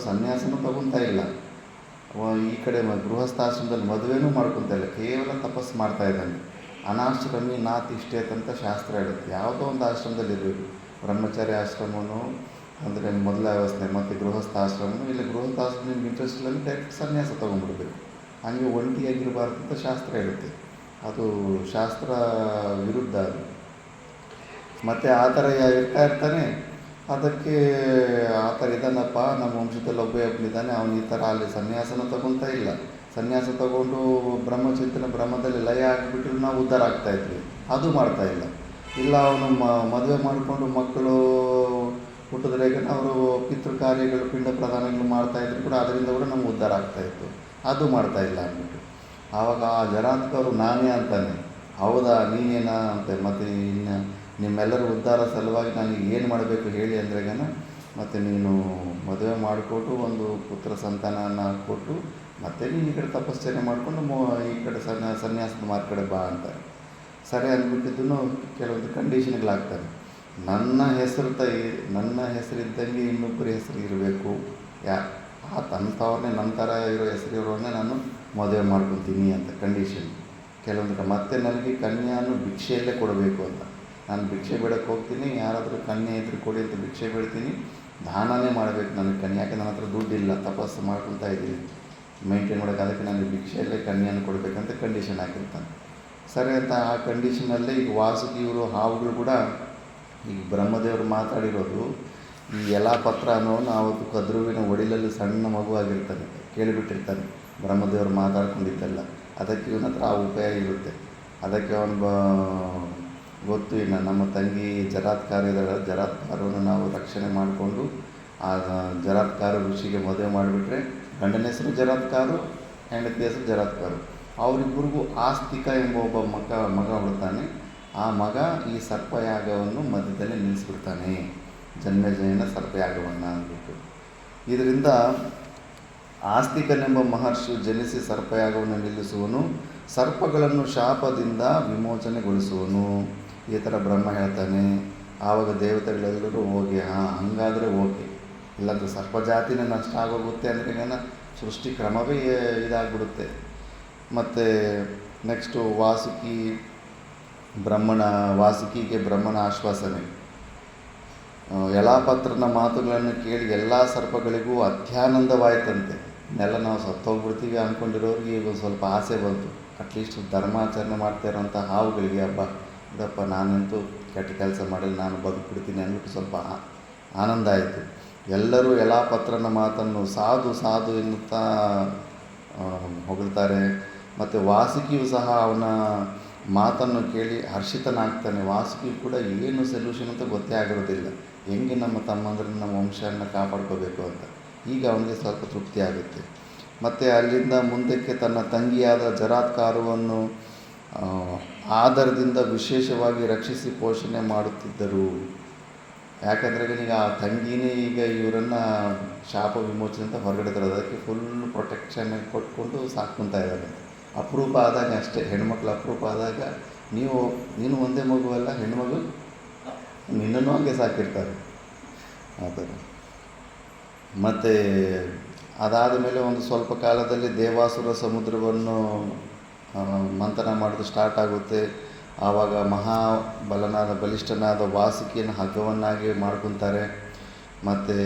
ಸನ್ಯಾಸನೂ ತಗೊತಾ ಇಲ್ಲ, ಈ ಕಡೆ ಗೃಹಸ್ಥಾಶ್ರಮದಲ್ಲಿ ಮದುವೆನೂ ಮಾಡ್ಕೊತಾ ಇಲ್ಲ, ಕೇವಲ ತಪಸ್ಸು ಮಾಡ್ತಾ ಇದ್ದಾನೆ. ಅನಾಶ್ರಮಿ ನಾತಿಷ್ಠೇತ್ ಅಂತ ಶಾಸ್ತ್ರ ಹೇಳುತ್ತೆ. ಯಾವುದೋ ಒಂದು ಆಶ್ರಮದಲ್ಲಿ ಇರಬೇಕು. ಬ್ರಹ್ಮಚಾರ್ಯ ಆಶ್ರಮವೂ ಅಂದರೆ ಮೊದಲ ವ್ಯವಸ್ಥೆ, ಮತ್ತು ಗೃಹಸ್ಥಾಶ್ರಮನು. ಇಲ್ಲಿ ಗೃಹಸ್ಥಾಶ್ರಮ ನಿಮ್ಗೆ ಇಂಟ್ರೆಸ್ಟ್ ಇಲ್ಲ ಡೈರೆಕ್ಟ್ ಸನ್ಯಾಸ ತೊಗೊಂಡ್ಬಿಡ್ಬೇಕು. ಹಂಗೆ ಒಂಟಿಯಾಗಿರಬಾರ್ದು ಅಂತ ಶಾಸ್ತ್ರ ಹೇಳುತ್ತೆ. ಅದು ಶಾಸ್ತ್ರ ವಿರುದ್ಧ ಅದು. ಮತ್ತು ಆ ಥರ ಇರ್ತಾ ಇರ್ತಾನೆ. ಅದಕ್ಕೆ ಆ ಥರ ಇದ್ದಾನಪ್ಪ, ನಮ್ಮ ವಂಶದಲ್ಲಿ ಒಬ್ಬನಿದ್ದಾನೆ, ಅವನು ಈ ಥರ ಅಲ್ಲಿ ಸನ್ಯಾಸನ ತಗೊತಾ ಇಲ್ಲ. ಸನ್ಯಾಸ ತಗೊಂಡು ಬ್ರಹ್ಮಚಿಂತನೆ ಬ್ರಹ್ಮದಲ್ಲಿ ಲಯ ಆಗಿಬಿಟ್ಟು ನಾವು ಉದ್ಧಾರ ಆಗ್ತಾಯಿದ್ವಿ, ಅದು ಮಾಡ್ತಾಯಿಲ್ಲ. ಇಲ್ಲ ಅವನು ಮದುವೆ ಮಾಡಿಕೊಂಡು ಮಕ್ಕಳು ಹುಟ್ಟಿದ್ರೇಗ ಅವರು ಪಿತೃ ಕಾರ್ಯಗಳು, ಪಿಂಡ ಪ್ರದಾನಗಳು ಮಾಡ್ತಾಯಿದ್ರು ಕೂಡ ಅದರಿಂದ ಕೂಡ ನಮ್ಗೆ ಉದ್ಧಾರ ಆಗ್ತಾಯಿತ್ತು, ಅದು ಮಾಡ್ತಾಯಿಲ್ಲ ಅಂದ್ಬಿಟ್ಟು. ಆವಾಗ ಆ ಜರಾತ್ಕರು ನಾನೇ ಅಂತಾನೆ. ಹೌದಾ ನೀನೇನಾ ಅಂತೆ. ಮತ್ತು ಇನ್ನು ನಿಮ್ಮೆಲ್ಲರ ಉದ್ಧಾರ ಸಲುವಾಗಿ ನನಗೆ ಏನು ಮಾಡಬೇಕು ಹೇಳಿ ಅಂದ್ರೆಗನ, ಮತ್ತು ನೀನು ಮದುವೆ ಮಾಡಿಕೊಟ್ಟು ಒಂದು ಪುತ್ರ ಸಂತಾನನ ಕೊಟ್ಟು ಮತ್ತೆ ನೀನು ಈ ಕಡೆ ತಪಶ್ಚರ್ಯ ಮಾಡಿಕೊಂಡು ಈ ಕಡೆ ಸನ್ಯಾಸದ ಮಾರ್ಗ ಕಡೆ ಬಾ ಅಂತಾರೆ. ಸರಿ ಅಂದ್ಬಿಟ್ಟಿದ್ದೂ ಕೆಲವೊಂದು ಕಂಡೀಷನ್ಗಳಾಗ್ತವೆ. ನನ್ನ ಹೆಸರಿದ್ದಂಗೆ ಇನ್ನೊಬ್ಬರ ಹೆಸರು ಇರಬೇಕು. ಅಂಥವ್ರನ್ನೇ ನನ್ನ ಥರ ಇರೋ ಹೆಸರಿರೋರನ್ನೇ ನಾನು ಮದುವೆ ಮಾಡ್ಕೊತೀನಿ ಅಂತ ಕಂಡೀಷನ್. ಕೆಲವೊಂದು ಮತ್ತೆ ನನಗೆ ಕನ್ಯಾನು ಭಿಕ್ಷೆಯಲ್ಲೇ ಕೊಡಬೇಕು ಅಂತ. ನಾನು ಭಿಕ್ಷೆ ಬೇಡಕ್ಕೆ ಹೋಗ್ತೀನಿ, ಯಾರಾದರೂ ಕನ್ಯೆ ಇದ್ರೆ ಕೊಡಿ ಅಂತ ಭಿಕ್ಷೆ ಬೇಡ್ತೀನಿ, ದಾನನೇ ಮಾಡಬೇಕು ನನಗೆ ಕನ್ಯೆ. ಯಾಕೆ ನನ್ನ ಹತ್ರ ದುಡ್ಡಿಲ್ಲ, ತಪಸ್ಸು ಮಾಡ್ಕೊತಾ ಇದ್ದೀನಿ, ಮೇಂಟೈನ್ ಮಾಡೋಕ್ಕೆ. ಅದಕ್ಕೆ ನನಗೆ ಭಿಕ್ಷೆಯಲ್ಲೇ ಕನ್ಯೆಯನ್ನು ಕೊಡಬೇಕಂತ ಕಂಡೀಷನ್ ಹಾಕಿರ್ತಾನೆ. ಸರಿ ಅಂತ ಆ ಕಂಡೀಷನಲ್ಲೇ ಈಗ ವಾಸುಕಿ ಇವರು ಹಾವುಗಳು ಕೂಡ ಈಗ ಬ್ರಹ್ಮದೇವರು ಮಾತಾಡಿರೋದು ಈ ಯಲಾಪತ್ರ ಅನ್ನೋನು ಆವತ್ತು ಕದ್ರುವಿನ ಒಡಿಲಲ್ಲಿ ಸಣ್ಣ ಮಗುವಾಗಿರ್ತಾನೆ, ಕೇಳಿಬಿಟ್ಟಿರ್ತಾನೆ ಬ್ರಹ್ಮದೇವರು ಮಾತಾಡ್ಕೊಂಡಿದ್ದೆಲ್ಲ. ಅದಕ್ಕೆ ಇವನ ಹತ್ರ ಆ ಉಪಾಯ ಇರುತ್ತೆ. ಅದಕ್ಕೆ ಅವನು ಗೊತ್ತು, ಇನ್ನು ನಮ್ಮ ತಂಗಿ ಜರಾತ್ಕಾರ ಇದ್ದಾಳೆ, ಜರಾತ್ಕಾರವನ್ನು ನಾವು ರಕ್ಷಣೆ ಮಾಡಿಕೊಂಡು ಆ ಜರಾತ್ಕಾರ ಋಷಿಗೆ ಮದುವೆ ಮಾಡಿಬಿಟ್ರೆ ಗಂಡನ ಹೆಸರು ಜರಾತ್ಕಾರು, ಹೆಂಡತಿ ಹೆಸರು ಜರಾತ್ಕಾರು. ಅವರಿಬ್ಬರಿಗೂ ಆಸ್ತಿಕ ಎಂಬ ಒಬ್ಬ ಮಗ ಹುಡ್ತಾನೆ. ಆ ಮಗ ಈ ಸರ್ಪಯಾಗವನ್ನು ಮಧ್ಯದಲ್ಲಿ ನಿಲ್ಲಿಸ್ಬಿಡ್ತಾನೆ, ಜನ್ಮೇಜಯನ ಸರ್ಪಯಾಗವನ್ನು ಅಂದ್ಬಿಟ್ಟು. ಇದರಿಂದ ಆಸ್ತಿಕನೆಂಬ ಮಹರ್ಷಿಯು ಜನಿಸಿ ಸರ್ಪಯಾಗವನ್ನು ನಿಲ್ಲಿಸುವನು, ಸರ್ಪಗಳನ್ನು ಶಾಪದಿಂದ ವಿಮೋಚನೆಗೊಳಿಸುವನು. ಈ ಥರ ಬ್ರಹ್ಮ ಹೇಳ್ತಾನೆ. ಆವಾಗ ದೇವತೆಗಳೆಲ್ಲರೂ ಹೋಗಿ ಹಂಗಾದರೆ ಓಕೆ, ಇಲ್ಲಾಂದ್ರೆ ಸರ್ಪಜಾತಿನೇ ನಷ್ಟ ಆಗೋಗುತ್ತೆ ಅಂದರೆ ಏನ ಸೃಷ್ಟಿ ಕ್ರಮವೇ ಇದಾಗ್ಬಿಡುತ್ತೆ. ಮತ್ತು ನೆಕ್ಸ್ಟು ವಾಸುಕಿಗೆ ಬ್ರಹ್ಮನ ಆಶ್ವಾಸನೆ. ಯಲಾಪತ್ರನ ಮಾತುಗಳನ್ನು ಕೇಳಿ ಎಲ್ಲ ಸರ್ಪಗಳಿಗೂ ಅತ್ಯಾನಂದವಾಯ್ತಂತೆ. ನೆಲ ನಾವು ಸತ್ತೋಗ್ಬಿಡ್ತೀವಿ ಅಂದ್ಕೊಂಡಿರೋರಿಗೆ ಈಗ ಸ್ವಲ್ಪ ಆಸೆ ಬಂತು. ಅಟ್ಲೀಸ್ಟ್ ಧರ್ಮಾಚರಣೆ ಮಾಡ್ತಾ ಇರೋಂಥ ಹಾವುಗಳಿಗೆ ಇದಪ್ಪ ನಾನಂತೂ ಕೆಟ್ಟ ಕೆಲಸ ಮಾಡಿಲ್ಲ, ನಾನು ಬದುಕ್ಬಿಡ್ತೀನಿ ಅಂದ್ಬಿಟ್ಟು ಸ್ವಲ್ಪ ಆನಂದ ಆಯಿತು. ಎಲ್ಲರೂ ಯಲಾಪತ್ರನ ಮಾತನ್ನು ಸಾಧು ಸಾಧು ಎನ್ನುತ್ತಾ ಹೊಗಳ್ತಾರೆ. ಮತ್ತು ವಾಸುಕಿಯು ಸಹ ಅವನ ಮಾತನ್ನು ಕೇಳಿ ಹರ್ಷಿತನಾಗ್ತಾನೆ. ವಾಸುಕಿ ಕೂಡ ಏನು ಸೊಲ್ಯೂಷನ್ ಅಂತ ಗೊತ್ತೇ ಆಗಿರೋದಿಲ್ಲ, ಹೆಂಗೆ ನಮ್ಮ ತಮ್ಮಂದ್ರನ್ನ ನಮ್ಮ ವಂಶವನ್ನು ಕಾಪಾಡ್ಕೋಬೇಕು ಅಂತ. ಈಗ ಅವನಿಗೆ ಸ್ವಲ್ಪ ತೃಪ್ತಿ ಆಗುತ್ತೆ. ಮತ್ತು ಅಲ್ಲಿಂದ ಮುಂದಕ್ಕೆ ತನ್ನ ತಂಗಿಯಾದ ಜರಾತ್ಕಾರುವನ್ನು ಆದರದಿಂದ ವಿಶೇಷವಾಗಿ ರಕ್ಷಿಸಿ ಪೋಷಣೆ ಮಾಡುತ್ತಿದ್ದರು. ಯಾಕಂದರೆ ಈಗ ಆ ತಂಗಿನೇ ಈಗ ಇವರನ್ನು ಶಾಪ ವಿಮೋಚನೆ ಅಂತ ಹೊರಗಡೆ ತರೋದು, ಅದಕ್ಕೆ ಫುಲ್ ಪ್ರೊಟೆಕ್ಷನ್ ಕೊಟ್ಕೊಂಡು ಸಾಕ್ಕೊತಾ ಇದ್ದಾರೆ. ಅಪರೂಪ ಆದಾಗ ಅಷ್ಟೇ, ಹೆಣ್ಮಕ್ಳು ಅಪರೂಪ ಆದಾಗ ನೀನು ಒಂದೇ ಮಗುವಲ್ಲ, ಹೆಣ್ಮಗು ನಿನ್ನನ್ನು ಹಂಗೆ ಸಾಕಿರ್ತಾರೆ ಆ ಥರ. ಮತ್ತು ಅದಾದ ಮೇಲೆ ಒಂದು ಸ್ವಲ್ಪ ಕಾಲದಲ್ಲಿ ದೇವಾಸುರ ಸಮುದ್ರವನ್ನು ಮಂಥನ ಮಾಡೋದು ಸ್ಟಾರ್ಟ್ ಆಗುತ್ತೆ. ಆವಾಗ ಬಲಿಷ್ಠನಾದ ವಾಸುಕಿಯನ್ನು ಹಗ್ಗವನ್ನಾಗಿ ಮಾಡ್ಕೊತಾರೆ. ಮತ್ತು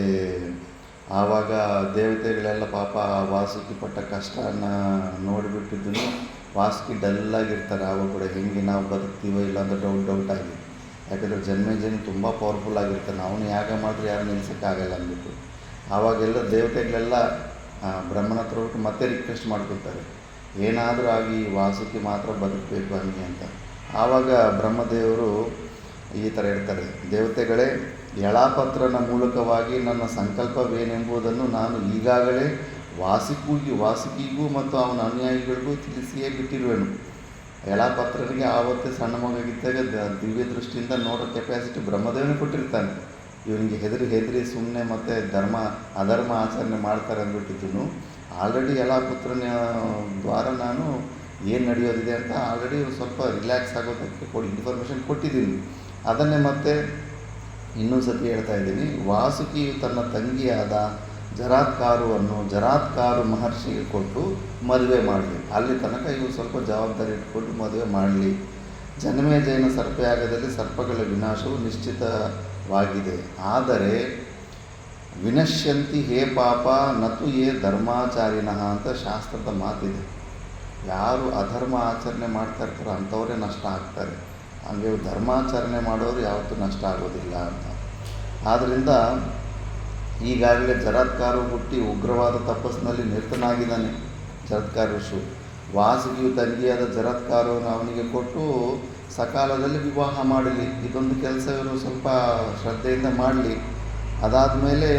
ಆವಾಗ ದೇವತೆಗಳೆಲ್ಲ ಪಾಪ ವಾಸುಕಿ ಪಟ್ಟ ಕಷ್ಟನ ನೋಡಿಬಿಟ್ಟಿದ್ದನ್ನು ವಾಸುಕಿ ಡಲ್ಲಾಗಿರ್ತಾರೆ. ಆವಾಗ ಕೂಡ ಹೆಂಗೆ ನಾವು ಬದುಕ್ತೀವೋ ಇಲ್ಲ ಅಂತ ಡೌಟ್ ಆಗಿ, ಯಾಕಂದರೆ ಜನ್ಮೇಜಯನು ತುಂಬ ಪವರ್ಫುಲ್ ಆಗಿರ್ತಾನೆ, ಅವನು ಯಾಗ ಮಾಡಿದ್ರೆ ಯಾರು ನಿಲ್ಸೋಕ್ಕಾಗಲ್ಲ ಅಂದ್ಬಿಟ್ಟು. ಆವಾಗೆಲ್ಲ ದೇವತೆಗಳೆಲ್ಲ ಬ್ರಹ್ಮನ ಹತ್ರ ಬಿಟ್ಟು ಮತ್ತೆ ರಿಕ್ವೆಸ್ಟ್ ಮಾಡ್ಕೊತಾರೆ, ಏನಾದರೂ ಆಗಿ ವಾಸುಕಿ ಮಾತ್ರ ಬದುಕಬೇಕು ಹಂಗೆ ಅಂತ. ಆವಾಗ ಬ್ರಹ್ಮದೇವರು ಈ ಥರ ಇರ್ತಾರೆ, ದೇವತೆಗಳೇ, ಯಳಾಪತ್ರನ ಮೂಲಕವಾಗಿ ನನ್ನ ಸಂಕಲ್ಪವೇನೆಂಬುದನ್ನು ನಾನು ಈಗಾಗಲೇ ವಾಸುಕಿಗೂ ಮತ್ತು ಅವನ ಅನುಯಾಯಿಗಳಿಗೂ ತಿಳಿಸಿಯೇ ಬಿಟ್ಟಿರುವೆನು. ಯಳಾಪತ್ರನಿಗೆ ಆವತ್ತೇ ಸಣ್ಣ ಮಗಿದ್ದಾಗ ದಿವ್ಯ ದೃಷ್ಟಿಯಿಂದ ನೋಡೋ ಕೆಪಾಸಿಟಿ ಬ್ರಹ್ಮದೇವನೇ ಕೊಟ್ಟಿರ್ತಾನೆ. ಇವನಿಗೆ ಹೆದರಿ ಸುಮ್ಮನೆ ಮತ್ತು ಅಧರ್ಮ ಆಚರಣೆ ಮಾಡ್ತಾರೆ ಅಂದ್ಬಿಟ್ಟಿದ್ದನು. ಆಲ್ರೆಡಿ ಯಳಾಪುತ್ರನ ದ್ವಾರ ನಾನು ಏನು ನಡೆಯೋದಿದೆ ಅಂತ ಆಲ್ರೆಡಿ ಸ್ವಲ್ಪ ರಿಲ್ಯಾಕ್ಸ್ ಆಗೋದಕ್ಕೆ ಇನ್ಫಾರ್ಮೇಷನ್ ಕೊಟ್ಟಿದ್ದೀನಿ. ಅದನ್ನೇ ಮತ್ತೆ ಇನ್ನೊಂದು ಸತಿ ಹೇಳ್ತಾ ಇದ್ದೀನಿ. ವಾಸುಕಿಯು ತನ್ನ ತಂಗಿಯಾದ ಜರಾತ್ಕಾರು ಮಹರ್ಷಿಗೆ ಕೊಟ್ಟು ಮದುವೆ ಮಾಡಲಿ. ಅಲ್ಲಿ ತನಕ ಇವರು ಸ್ವಲ್ಪ ಜವಾಬ್ದಾರಿ ಇಟ್ಕೊಂಡು ಮದುವೆ ಮಾಡಲಿ. ಜನ್ಮೇಜಯನ ಸರ್ಪಯಾಗದಲ್ಲಿ ಸರ್ಪಗಳ ವಿನಾಶವು ನಿಶ್ಚಿತವಾಗಿದೆ. ಆದರೆ ವಿನಶ್ಯಂತಿ ಹೇ ಪಾಪ ನತು ಯೇ ಧರ್ಮಾಚಾರಿಣಃ ಅಂತ ಶಾಸ್ತ್ರದ ಮಾತಿದೆ. ಯಾರು ಅಧರ್ಮ ಆಚರಣೆ ಮಾಡ್ತಾ ಇರ್ತಾರೋ ಅಂಥವರೇ ನಷ್ಟ ಆಗ್ತಾರೆ, ಹಾಗೆ ಧರ್ಮಾಚರಣೆ ಮಾಡೋರು ಯಾವತ್ತೂ ನಷ್ಟ ಆಗೋದಿಲ್ಲ ಅಂತ. ಆದ್ದರಿಂದ ಈಗಾಗಲೇ ಜರಾತ್ಕಾರು ಹುಟ್ಟಿ ಉಗ್ರವಾದ ತಪಸ್ಸಿನಲ್ಲಿ ನಿರತನಾಗಿದ್ದಾನೆ. ಜರಾತ್ಕಾರ ಋಷಿ ವಾಸುಕಿಯು ತಂಗಿಯಾದ ಜರಾತ್ಕಾರವನ್ನು ಅವನಿಗೆ ಕೊಟ್ಟು ಸಕಾಲದಲ್ಲಿ ವಿವಾಹ ಮಾಡಲಿ. ಇದೊಂದು ಕೆಲಸ ಇವರು ಸ್ವಲ್ಪ ಶ್ರದ್ಧೆಯಿಂದ ಮಾಡಲಿ. ಅದಾದಮೇಲೆ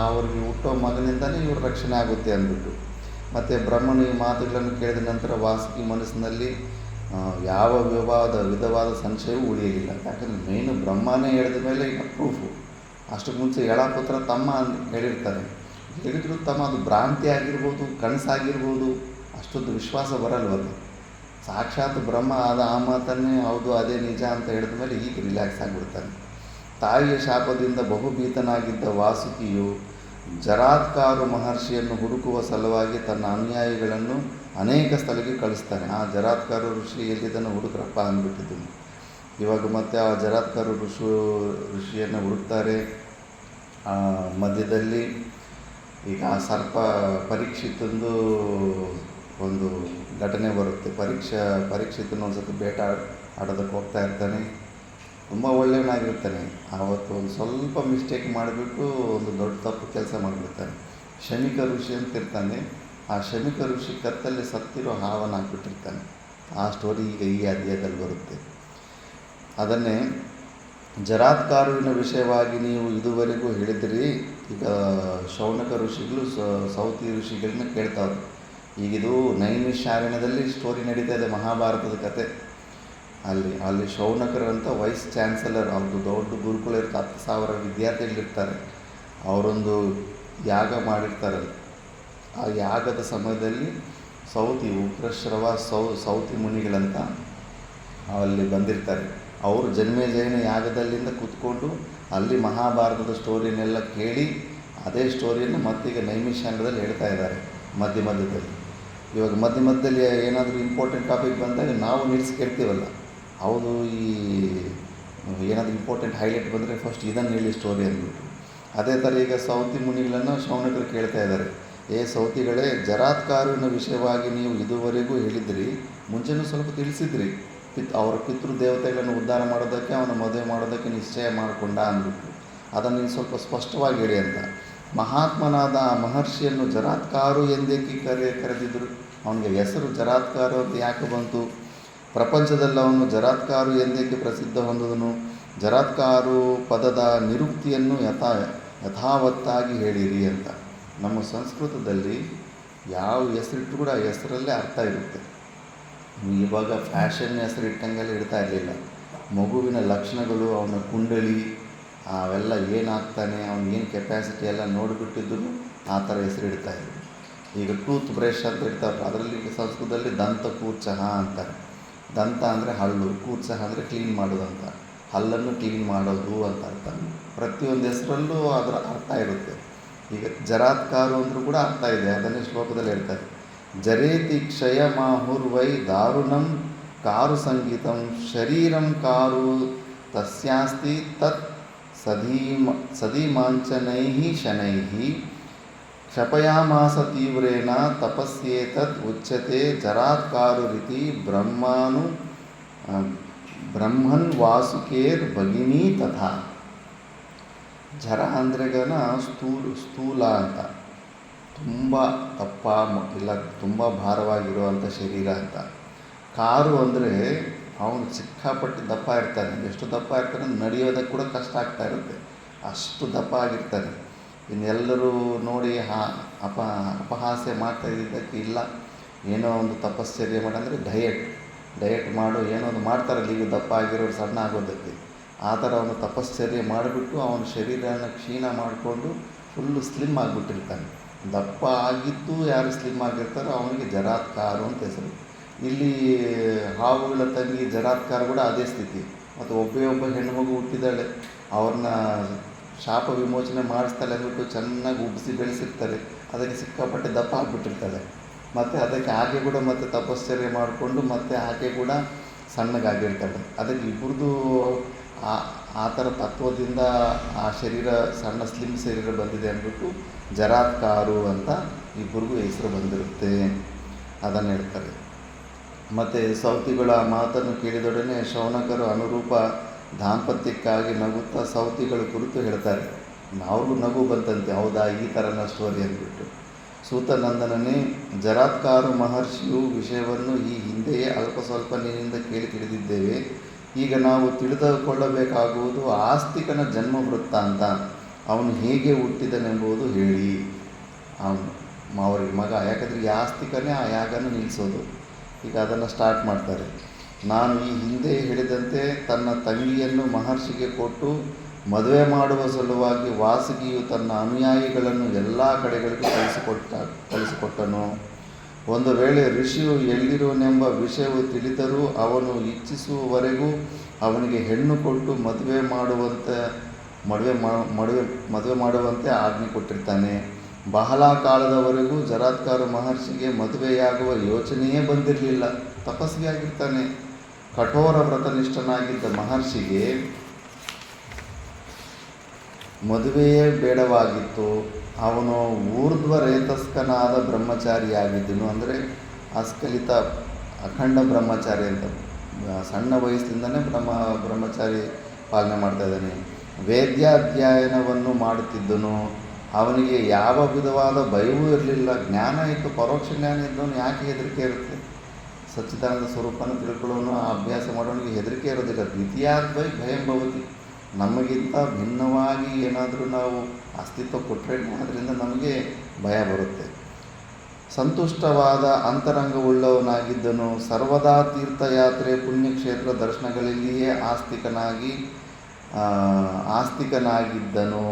ಅವ್ರಿಗೆ ಹುಟ್ಟೋ ಮಗನಿಂದಲೇ ಇವ್ರ ರಕ್ಷಣೆ ಆಗುತ್ತೆ ಅಂದ್ಬಿಟ್ಟು. ಮತ್ತು ಬ್ರಹ್ಮನು ಈ ಮಾತುಗಳನ್ನು ಕೇಳಿದ ನಂತರ ವಾಸುಕಿ ಮನಸ್ಸಿನಲ್ಲಿ ಯಾವ ವಿಧವಾದ ಸಂಶಯವೂ ಉಳಿಯಲಿಲ್ಲ. ಯಾಕಂದರೆ ಮೇನು ಬ್ರಹ್ಮನೇ ಹೇಳಿದ ಮೇಲೆ ಈಗ ಪ್ರೂಫು. ಅಷ್ಟಕ್ಕೆ ಮುಂಚೆ ಯಳಾಪುತ್ರ ತಮ್ಮ ಹೇಳಿರ್ತಾರೆ, ಹೇಳಿದ್ರು ತಮ್ಮ ಅದು ಭ್ರಾಂತಿ ಆಗಿರ್ಬೋದು, ಕನಸಾಗಿರ್ಬೋದು, ಅಷ್ಟೊಂದು ವಿಶ್ವಾಸ ಬರಲ್ವಲ್ಲ. ಸಾಕ್ಷಾತ್ ಬ್ರಹ್ಮ ಆದ ಆ ಮಾತನ್ನೇ ಹೌದು ಅದೇ ನಿಜ ಅಂತ ಹೇಳಿದ ಮೇಲೆ ಈಗ ರಿಲ್ಯಾಕ್ಸ್ ಆಗಿಬಿಡ್ತಾನೆ. ತಾಯಿಯ ಶಾಪದಿಂದ ಬಹುಭೀತನಾಗಿದ್ದ ವಾಸುಕಿಯು ಜರಾತ್ಕಾರು ಮಹರ್ಷಿಯನ್ನು ಹುಡುಕುವ ಸಲುವಾಗಿ ತನ್ನ ಅನುಯಾಯಿಗಳನ್ನು ಅನೇಕ ಸ್ಥಳಕ್ಕೆ ಕಳಿಸ್ತಾನೆ. ಆ ಜರಾತ್ಕಾರು ಋಷಿ ಎಲ್ಲಿದ್ದನ್ನು ಹುಡುಕ್ರಪ್ಪ ಅಂದ್ಬಿಟ್ಟಿದ್ದನು. ಇವಾಗ ಮತ್ತೆ ಆ ಜರಾತ್ಕಾರು ಋಷಿಯನ್ನು ಹುಡುಕ್ತಾರೆ. ಮಧ್ಯದಲ್ಲಿ ಈಗ ಆ ಸರ್ಪ ಪರೀಕ್ಷಿತಂದು ಒಂದು ಘಟನೆ ಬರುತ್ತೆ. ಪರೀಕ್ಷಿತನ ಒಂದು ಸತಿ ಬೇಟ ಆಡೋದಕ್ಕೆ ಹೋಗ್ತಾ ಇರ್ತಾನೆ. ತುಂಬ ಒಳ್ಳೆಯವನಾಗಿರ್ತಾನೆ. ಆವತ್ತು ಒಂದು ಸ್ವಲ್ಪ ಮಿಸ್ಟೇಕ್ ಮಾಡಿಬಿಟ್ಟು ಒಂದು ದೊಡ್ಡ ತಪ್ಪು ಕೆಲಸ ಮಾಡಿಬಿಡ್ತಾನೆ. ಶಮಿಕ ಋಷಿ ಅಂತ ಇರ್ತಾನೆ. ಆ ಶಮಿಕ ಋಷಿ ಕತ್ತಲ್ಲಿ ಸತ್ತಿರೋ ಹಾವನ್ನು ಹಾಕ್ಬಿಟ್ಟಿರ್ತಾನೆ. ಆ ಸ್ಟೋರಿ ಈಗ ಈ ಅಧ್ಯಾಯದಲ್ಲಿ ಬರುತ್ತೆ. ಅದನ್ನೇ ಜರಾತ್ಕಾರುವಿನ ವಿಷಯವಾಗಿ ನೀವು ಇದುವರೆಗೂ ಹೇಳಿದಿರಿ. ಈಗ ಶೌನಕ ಋಷಿಗಳು ಸೌತಿ ಋಷಿಗಳನ್ನ ಕೇಳ್ತಾವ್ರು. ಈಗಿದು ನೈಮಿಷಾರಣ್ಯದಲ್ಲಿ ಸ್ಟೋರಿ ನಡೀತಾ ಇದೆ, ಮಹಾಭಾರತದ ಕತೆ. ಅಲ್ಲಿ ಶೌನಕರಂತ ವೈಸ್ ಚಾನ್ಸಲರ್, ಅವ್ರದ್ದು ದೊಡ್ಡ ಗುರುಕುಲ ಇರುತ್ತೆ, 10,000 ವಿದ್ಯಾರ್ಥಿಗಳಿರ್ತಾರೆ. ಅವರೊಂದು ಯಾಗ ಮಾಡಿರ್ತಾರೆ. ಆ ಯಾಗದ ಸಮಯದಲ್ಲಿ ಸೌತಿ ಉಗ್ರಶ್ರವ ಸೌತಿ ಮುನಿಗಳಂತ ಅಲ್ಲಿ ಬಂದಿರ್ತಾರೆ. ಅವರು ಜನ್ಮೇಜಯನ ಯಾಗದಲ್ಲಿಂದ ಕೂತ್ಕೊಂಡು ಅಲ್ಲಿ ಮಹಾಭಾರತದ ಸ್ಟೋರಿನೆಲ್ಲ ಕೇಳಿ ಅದೇ ಸ್ಟೋರಿಯನ್ನು ಮತ್ತೀಗ ನೈಮಿಷಾರಣ್ಯದಲ್ಲಿ ಹೇಳ್ತಾ ಇದ್ದಾರೆ ಮಧ್ಯದಲ್ಲಿ. ಇವಾಗ ಮಧ್ಯದಲ್ಲಿ ಏನಾದರೂ ಇಂಪಾರ್ಟೆಂಟ್ ಟಾಪಿಕ್ ಬಂದಾಗ ನಾವು ನಿಲ್ಲಿಸಿ ಕೇಳ್ತೀವಲ್ಲ, ಹೌದು ಈ ಏನಾದರೂ ಇಂಪಾರ್ಟೆಂಟ್ ಹೈಲೈಟ್ ಬಂದರೆ ಫಸ್ಟ್ ಇದನ್ನು ಹೇಳಿ ಸ್ಟೋರಿ ಅಂದ್ಬಿಟ್ಟು. ಅದೇ ಥರ ಈಗ ಸೌತಿ ಮುನಿಗಳನ್ನು ಶೌನಕರು ಕೇಳ್ತಾ ಇದ್ದಾರೆ, ಸೌತಿಗಳೇ, ಜರಾತ್ಕಾರುವಿನ ವಿಷಯವಾಗಿ ನೀವು ಇದುವರೆಗೂ ಹೇಳಿದ್ರಿ, ಮುಂಚೆನೂ ಸ್ವಲ್ಪ ತಿಳಿಸಿದ್ರಿ, ಅವರ ಪಿತೃ ದೇವತೆಗಳನ್ನು ಉದ್ಧಾರ ಮಾಡೋದಕ್ಕೆ ಅವನ ಮದುವೆ ಮಾಡೋದಕ್ಕೆ ನಿಶ್ಚಯ ಮಾಡಿಕೊಂಡ ಅಂದ್ಬಿಟ್ಟು. ಅದನ್ನು ನೀವು ಸ್ವಲ್ಪ ಸ್ಪಷ್ಟವಾಗಿ ಹೇಳಿ ಅಂತ. ಮಹಾತ್ಮನಾದ ಆ ಮಹರ್ಷಿಯನ್ನು ಜರಾತ್ಕಾರು ಎಂದೇಕೆ ಕರೆದಿದ್ದರು? ಅವನಿಗೆ ಹೆಸರು ಜರಾತ್ಕಾರು ಅಂತ ಯಾಕೆ ಬಂತು? ಪ್ರಪಂಚದಲ್ಲಿ ಅವನು ಜರಾತ್ಕಾರು ಎಂದೇಕೆ ಪ್ರಸಿದ್ಧ ಹೊಂದದನು? ಜರಾತ್ಕಾರು ಪದದ ನಿರುಕ್ತಿಯನ್ನು ಯಥಾವತ್ತಾಗಿ ಹೇಳಿರಿ ಅಂತ. ನಮ್ಮ ಸಂಸ್ಕೃತದಲ್ಲಿ ಯಾವ ಹೆಸರಿಟ್ಟು ಕೂಡ ಆ ಹೆಸರಲ್ಲೇ ಅರ್ಥ ಇರುತ್ತೆ. ಇವಾಗ ಫ್ಯಾಷನ್ ಹೆಸರಿಟ್ಟಂಗೆಲ್ಲ ಇಡ್ತಾ ಇರಲಿಲ್ಲ. ಮಗುವಿನ ಲಕ್ಷಣಗಳು, ಅವನ ಕುಂಡಲಿ, ಅವೆಲ್ಲ ಏನಾಗ್ತಾನೆ, ಅವನಿಗೇನು ಕೆಪಾಸಿಟಿ ಎಲ್ಲ ನೋಡಿಬಿಟ್ಟಿದ್ದು ಆ ಥರ ಹೆಸರಿಡ್ತಾಯಿದ್ರು. ಈಗ ಟೂತ್ ಬ್ರಷ್ ಅಂತ ಇಡ್ತಾರೆ, ಅದರಲ್ಲಿ ಸಂಸ್ಕೃತದಲ್ಲಿ ದಂತ ಕೂರ್ಚಹ ಅಂತಾರೆ. ದಂತ ಅಂದರೆ ಹಲ್ಲು, ಕೂರ್ಚಹ ಅಂದರೆ ಕ್ಲೀನ್ ಮಾಡೋದಂತ, ಹಲ್ಲನ್ನು ಕ್ಲೀನ್ ಮಾಡೋದು ಅಂತ ಅರ್ಥ. ಪ್ರತಿಯೊಂದು ಹೆಸರಲ್ಲೂ ಅದರ ಅರ್ಥ ಇರುತ್ತೆ. ಈಗ ಜರಾತ್ಕಾರು ಅಂದರೂ ಕೂಡ ಅರ್ಥ ಇದೆ, ಅದನ್ನೇ ಶ್ಲೋಕದಲ್ಲಿ ಹೇಳ್ತಾರೆ. ಜರೇತಿ ಕ್ಷಯ ಮಾಹುರ್ವೈ ದಾರುಣಂ ಕಾರು ಸಂಗೀತಂ ಶರೀರಂ ಕಾರು ತಸ್ಯಾಸ್ತಿ ತತ್ ಸದೀಮಾಂಚನೈ ಶನೈ ಕ್ಷಪಯಾಮಾಸ ತೀವ್ರೇಣ ತಪಸ್ಯೇತದ್ ಉಚ್ಯತೆ ಜರಾತ್ಕಾರುರಿತಿ ಬ್ರಹ್ಮನ್ ವಾಸುಕೇರ್ ಭಗಿನಿ ತಥಾ. ಜರ ಅಂದ್ರೆಗನ ಸ್ಥೂಲ ಅಂತ, ತುಂಬ ದಪ್ಪ ಇಲ್ಲ ತುಂಬ ಭಾರವಾಗಿರುವಂಥ ಶರೀರ ಅಂತ. ಕಾರು ಅಂದರೆ ಅವನು ಸಿಕ್ಕಾಪಟ್ಟು ದಪ್ಪ ಇರ್ತಾನೆ. ಎಷ್ಟು ದಪ್ಪ ಇರ್ತಾನೆ, ನಡೆಯೋದಕ್ಕೆ ಕೂಡ ಕಷ್ಟ ಆಗ್ತಾ ಇರುತ್ತೆ, ಅಷ್ಟು ದಪ್ಪ ಆಗಿರ್ತಾನೆ. ಇನ್ನೆಲ್ಲರೂ ನೋಡಿ ಅಪಹಾಸ್ಯ ಮಾಡ್ತಾ ಇದ್ದಿದ್ದಕ್ಕೆ ಇಲ್ಲ, ಏನೋ ಒಂದು ತಪಶ್ಚರ್ಯ ಮಾಡಂದರೆ ಡಯಟ್ ಮಾಡು, ಏನೋ ಒಂದು ಮಾಡ್ತಾರಲ್ಲ ಈಗ ದಪ್ಪ ಆಗಿರೋರು ಸಣ್ಣ ಆಗೋದಕ್ಕೆ. ಆ ಥರ ಅವನು ತಪಶ್ಚರ್ಯ ಮಾಡಿಬಿಟ್ಟು ಅವನ ಶರೀರನ ಕ್ಷೀಣ ಮಾಡಿಕೊಂಡು ಫುಲ್ಲು ಸ್ಲಿಮ್ ಆಗಿಬಿಟ್ಟಿರ್ತಾನೆ. ದಪ್ಪ ಆಗಿದ್ದು ಯಾರು ಸ್ಲಿಮ್ ಆಗಿರ್ತಾರೋ ಅವನಿಗೆ ಜರಾತ್ಕಾರು ಅಂತ ಹೆಸರು. ಇಲ್ಲಿ ಹಾವುಗಳ ತಂಗಿ ಜರಾತ್ಕಾರ ಕೂಡ ಅದೇ ಸ್ಥಿತಿ. ಮತ್ತು ಒಬ್ಬ ಹೆಣ್ಣುಮಗು ಹುಟ್ಟಿದಾಳೆ, ಅವ್ರನ್ನ ಶಾಪ ವಿಮೋಚನೆ ಮಾಡಿಸ್ತಾಳೆ ಅಂದ್ಬಿಟ್ಟು ಚೆನ್ನಾಗಿ ಉಬ್ಬಿಸಿ ಬೆಳೆಸಿರ್ತಾರೆ, ಅದಕ್ಕೆ ಸಿಕ್ಕಾಪಟ್ಟೆ ದಪ್ಪ ಆಗಿಬಿಟ್ಟಿರ್ತಾಳೆ. ಮತ್ತು ಅದಕ್ಕೆ ಆಕೆ ಕೂಡ ಮತ್ತೆ ತಪಶ್ಚರ್ಯ ಮಾಡಿಕೊಂಡು ಮತ್ತೆ ಆಕೆ ಕೂಡ ಸಣ್ಣಗಾಗಿರ್ತಾಳೆ. ಅದಕ್ಕೆ ಇಬ್ಬರದು ಆ ಥರ ತತ್ವದಿಂದ ಆ ಶರೀರ ಸಣ್ಣ ಸ್ಲಿಮ್ ಶರೀರ ಬಂದಿದೆ ಅಂದ್ಬಿಟ್ಟು ಜರಾತ್ಕಾರು ಅಂತ ಇಬ್ಬರಿಗೂ ಹೆಸರು ಬಂದಿರುತ್ತೆ, ಅದನ್ನು ಹೇಳ್ತಾರೆ. ಮತ್ತು ಸೌತಿಗಳ ಮಾತನ್ನು ಕೇಳಿದೊಡನೆ ಶೌನಕರು ಅನುರೂಪ ದಾಂಪತ್ಯಕ್ಕಾಗಿ ನಗುತ್ತಾ ಸೌತಿಗಳ ಕುರಿತು ಹೇಳ್ತಾರೆ. ಅವ್ರಿಗೂ ನಗು ಬಂತಂತೆ, ಹೌದಾ ಈ ಥರನ ಸ್ಟೋರಿ ಅಂದ್ಬಿಟ್ಟು. ಸೂತನಂದನನೇ, ಜರಾತ್ಕಾರು ಮಹರ್ಷಿಯು ವಿಷಯವನ್ನು ಈ ಹಿಂದೆಯೇ ಅಲ್ಪ ಸ್ವಲ್ಪ ನಿನ್ನಿಂದ ಕೇಳಿ ತಿಳಿದಿದ್ದೇವೆ. ಈಗ ನಾವು ತಿಳಿದುಕೊಳ್ಳಬೇಕಾಗುವುದು ಆಸ್ತಿಕನ ಜನ್ಮ ವೃತ್ತಾಂತ. ಅವನು ಹೇಗೆ ಹುಟ್ಟಿದನೆಂಬುದು ಹೇಳಿ. ಅವ್ರಿಗೆ ಮಗ, ಯಾಕಂದರೆ ಈ ಆಸ್ತಿಕನೇ ಆ ಯಾಗನ ನಿಲ್ಲಿಸೋದು. ಈಗ ಅದನ್ನು ಸ್ಟಾರ್ಟ್ ಮಾಡ್ತಾರೆ. ನಾನು ಈ ಹಿಂದೆ ಹೇಳಿದಂತೆ ತನ್ನ ತಂಗಿಯನ್ನು ಮಹರ್ಷಿಗೆ ಕೊಟ್ಟು ಮದುವೆ ಮಾಡುವ ಸಲುವಾಗಿ ವಾಸುಕಿಯು ತನ್ನ ಅನುಯಾಯಿಗಳನ್ನು ಎಲ್ಲ ಕಡೆಗಳಿಗೂ ಕಳಿಸಿಕೊಟ್ಟನು. ಒಂದು ವೇಳೆ ಋಷಿಯು ಎಲ್ಲಿರುವನೆಂಬ ವಿಷಯವು ತಿಳಿದರೂ ಅವನು ಇಚ್ಛಿಸುವವರೆಗೂ ಅವನಿಗೆ ಹೆಣ್ಣು ಕೊಟ್ಟು ಮದುವೆ ಮಾಡುವಂತೆ ಆಜ್ಞೆ ಕೊಟ್ಟಿರ್ತಾನೆ. ಬಹಳ ಕಾಲದವರೆಗೂ ಜರಾತ್ಕಾರು ಮಹರ್ಷಿಗೆ ಮದುವೆಯಾಗುವ ಯೋಚನೆಯೇ ಬಂದಿರಲಿಲ್ಲ, ತಪಸ್ಸಿಗೆ ಆಗಿರ್ತಾನೆ. ಕಠೋರ ವ್ರತನಿಷ್ಠನಾಗಿದ್ದ ಮಹರ್ಷಿಗೆ ಮದುವೆಯೇ ಬೇಡವಾಗಿತ್ತು. ಅವನು ಊರ್ಧ್ವರೇತಸ್ಕನಾದ ಬ್ರಹ್ಮಚಾರಿಯಾಗಿದ್ದನು, ಅಂದರೆ ಅಸ್ಖಲಿತ ಅಖಂಡ ಬ್ರಹ್ಮಚಾರಿ ಅಂತ. ಸಣ್ಣ ವಯಸ್ಸಿಂದನೇ ಬ್ರಹ್ಮಚಾರಿ ಪಾಲನೆ ಮಾಡ್ತಾಯಿದ್ದಾನೆ. ವೇದ್ಯಾಧ್ಯಯನವನ್ನು ಮಾಡುತ್ತಿದ್ದನು. ಅವನಿಗೆ ಯಾವ ವಿಧವಾದ ಭಯವೂ ಇರಲಿಲ್ಲ. ಜ್ಞಾನ ಇತ್ತು, ಪರೋಕ್ಷ ಜ್ಞಾನ ಇದ್ದವನು ಯಾಕೆ ಹೆದರಿಕೆ ಇರುತ್ತೆ? ಸಚ್ಚಿದಾನಂದ ಸ್ವರೂಪನ ತಿಳ್ಕೊಳ್ಳೋನು, ಆ ಅಭ್ಯಾಸ ಮಾಡೋನಿಗೆ ಹೆದರಿಕೆ ಇರೋದಿಲ್ಲ. ದ್ವಿತೀಯಾದ್ವೈ ಭಯಂ ಭವತಿ. ನಮಗಿಂತ ಭಿನ್ನವಾಗಿ ಏನಾದರೂ ನಾವು ಅಸ್ತಿತ್ವ ಕೊಟ್ಟರೆ ಅದರಿಂದ ನಮಗೆ ಭಯ ಬರುತ್ತೆ. ಸಂತುಷ್ಟವಾದ ಅಂತರಂಗವುಳ್ಳವನಾಗಿದ್ದನು. ಸರ್ವದಾ ತೀರ್ಥಯಾತ್ರೆ ಪುಣ್ಯಕ್ಷೇತ್ರ ದರ್ಶನಗಳಲ್ಲಿಯೇ ಆಸ್ತಿಕನಾಗಿದ್ದನು.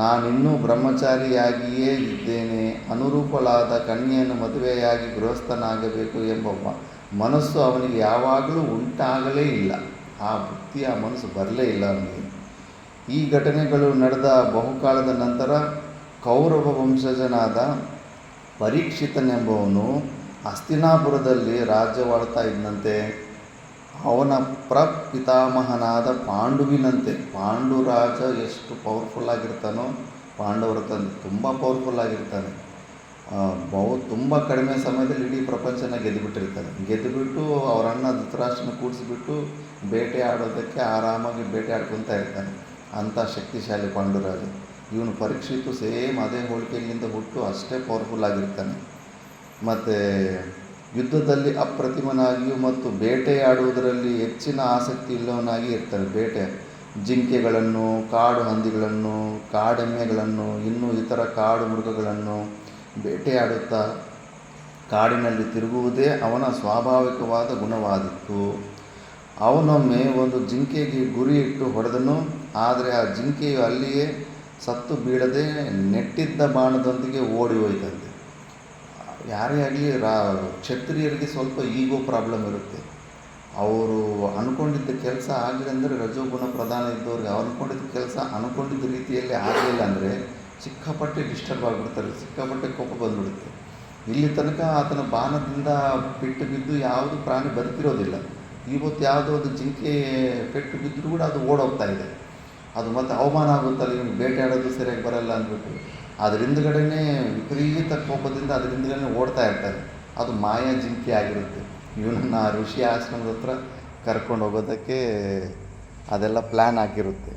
ನಾನಿನ್ನೂ ಬ್ರಹ್ಮಚಾರಿಯಾಗಿಯೇ ಇದ್ದೇನೆ. ಅನುರೂಪಳಾದ ಕನ್ಯೆಯನ್ನು ಮದುವೆಯಾಗಿ ಗೃಹಸ್ಥನಾಗಬೇಕು ಎಂಬ ಮನಸ್ಸು ಅವನಿಗೆ ಯಾವಾಗಲೂ ಉಂಟಾಗಲೇ ಇಲ್ಲ. ಆ ಬುದ್ಧಿ, ಆ ಮನಸ್ಸು ಬರಲೇ ಇಲ್ಲ ಅವನಿಗೆ. ಈ ಘಟನೆಗಳು ನಡೆದ ಬಹುಕಾಲದ ನಂತರ ಕೌರವ ವಂಶಜನಾದ ಪರೀಕ್ಷಿತನೆಂಬವನು ಹಸ್ತಿನಾಪುರದಲ್ಲಿ ರಾಜ್ಯವಾಳ್ತಾ ಇದ್ದಂತೆ. ಅವನ ಪ್ರಪಿತಾಮಹನಾದ ಪಾಂಡುವಿನಂತೆ. ಪಾಂಡುರಾಜ ಎಷ್ಟು ಪವರ್ಫುಲ್ ಆಗಿರ್ತಾನೋ ಪಾಂಡವರ ತಂದೆ ತುಂಬ ಪವರ್ಫುಲ್ ಆಗಿರ್ತಾನೆ. ತುಂಬ ಕಡಿಮೆ ಸಮಯದಲ್ಲಿ ಇಡೀ ಪ್ರಪಂಚನ ಗೆದ್ದುಬಿಟ್ಟಿರ್ತಾನೆ. ಗೆದ್ದುಬಿಟ್ಟು ಅವರ ಅಣ್ಣ ಧೃತರಾಷ್ಟ್ರನ ಕೂಡಿಸಿಬಿಟ್ಟು ಬೇಟೆ ಆಡೋದಕ್ಕೆ ಆರಾಮಾಗಿ ಬೇಟೆ ಆಡ್ಕೊತಾ ಇರ್ತಾನೆ. ಅಂಥ ಶಕ್ತಿಶಾಲಿ ಪಾಂಡುರಾಜ. ಇವನು ಪರೀಕ್ಷಿತು ಸೇಮ್ ಅದೇ ಹೋಲಿಕೆಯಿಂದ ಹುಟ್ಟು ಅಷ್ಟೇ ಪವರ್ಫುಲ್ ಆಗಿರ್ತಾನೆ. ಮತ್ತು ಯುದ್ಧದಲ್ಲಿ ಅಪ್ರತಿಮನಾಗಿಯೂ ಮತ್ತು ಬೇಟೆಯಾಡುವುದರಲ್ಲಿ ಹೆಚ್ಚಿನ ಆಸಕ್ತಿ ಇಲ್ಲವನಾಗಿ ಇರ್ತಾನೆ. ಬೇಟೆ ಜಿಂಕೆಗಳನ್ನು, ಕಾಡು ಹಂದಿಗಳನ್ನು, ಕಾಡೆಮ್ಮೆಗಳನ್ನು, ಇನ್ನೂ ಇತರ ಕಾಡು ಮೃಗಗಳನ್ನು ಬೇಟೆಯಾಡುತ್ತಾ ಕಾಡಿನಲ್ಲಿ ತಿರುಗುವುದೇ ಅವನ ಸ್ವಾಭಾವಿಕವಾದ ಗುಣವಾಗಿತ್ತು. ಅವನೊಮ್ಮೆ ಒಂದು ಜಿಂಕೆಗೆ ಗುರಿಯಿಟ್ಟು ಹೊಡೆದನು. ಆದರೆ ಆ ಜಿಂಕೆಯು ಅಲ್ಲಿಯೇ ಸತ್ತು ಬೀಳದೆ ನೆಟ್ಟಿದ್ದ ಬಾಣದೊಂದಿಗೆ ಓಡಿ ಹೋಯ್ತಂತೆ. ಯಾರೇ ಆಗಲಿ ಕ್ಷತ್ರಿಯರಿಗೆ ಸ್ವಲ್ಪ ಈಗೋ ಪ್ರಾಬ್ಲಮ್ ಇರುತ್ತೆ. ಅವರು ಅಂದ್ಕೊಂಡಿದ್ದ ಕೆಲಸ ಆಗಲಿ ಅಂದರೆ, ರಜೋಗುಣ ಪ್ರಧಾನ ಇದ್ದವ್ರಿಗೆ ಅವ್ರು ಅಂದ್ಕೊಂಡಿದ್ದ ಕೆಲಸ ಅಂದ್ಕೊಂಡಿದ್ದ ರೀತಿಯಲ್ಲಿ ಆಗಲಿಲ್ಲ ಅಂದರೆ ಸಿಕ್ಕಾಪಟ್ಟೆ ಡಿಸ್ಟರ್ಬ್ ಆಗಿಬಿಡ್ತಾರೆ, ಸಿಕ್ಕಾಪಟ್ಟೆ ಕೋಪ ಬಂದುಬಿಡುತ್ತೆ. ಇಲ್ಲಿ ತನಕ ಆತನ ಬಾಣದಿಂದ ಪೆಟ್ಟು ಬಿದ್ದು ಯಾವುದು ಪ್ರಾಣಿ ಬದುಕಿರೋದಿಲ್ಲ. ಇವತ್ತು ಯಾವುದೋ ಒಂದು ಜಿಂಕೆ ಪೆಟ್ಟು ಬಿದ್ದರೂ ಕೂಡ ಅದು ಓಡೋಗ್ತಾ ಇದೆ. ಅದು ಮತ್ತೆ ಅವಮಾನ ಆಗುತ್ತಲ್ಲ, ಇವನು ಬೇಟೆ ಆಡೋದು ಸರಿಯಾಗಿ ಬರಲ್ಲ ಅಂದ್ಬಿಟ್ಟು ಅದ್ರ ಹಿಂದ್ಗಡೆನೇ ವಿಪರೀತ ಕೋಪದಿಂದ ಅದ್ರ ಹಿಂದ್ಗಡೆ ಓಡ್ತಾ ಇರ್ತಾರೆ. ಅದು ಮಾಯಾ ಜಿಂಕೆ ಆಗಿರುತ್ತೆ. ಇವನನ್ನು ಋಷಿ ಆಶ್ರಮದ ಹತ್ರ ಕರ್ಕೊಂಡು ಹೋಗೋದಕ್ಕೆ ಅದೆಲ್ಲ ಪ್ಲ್ಯಾನ್ ಆಗಿರುತ್ತೆ.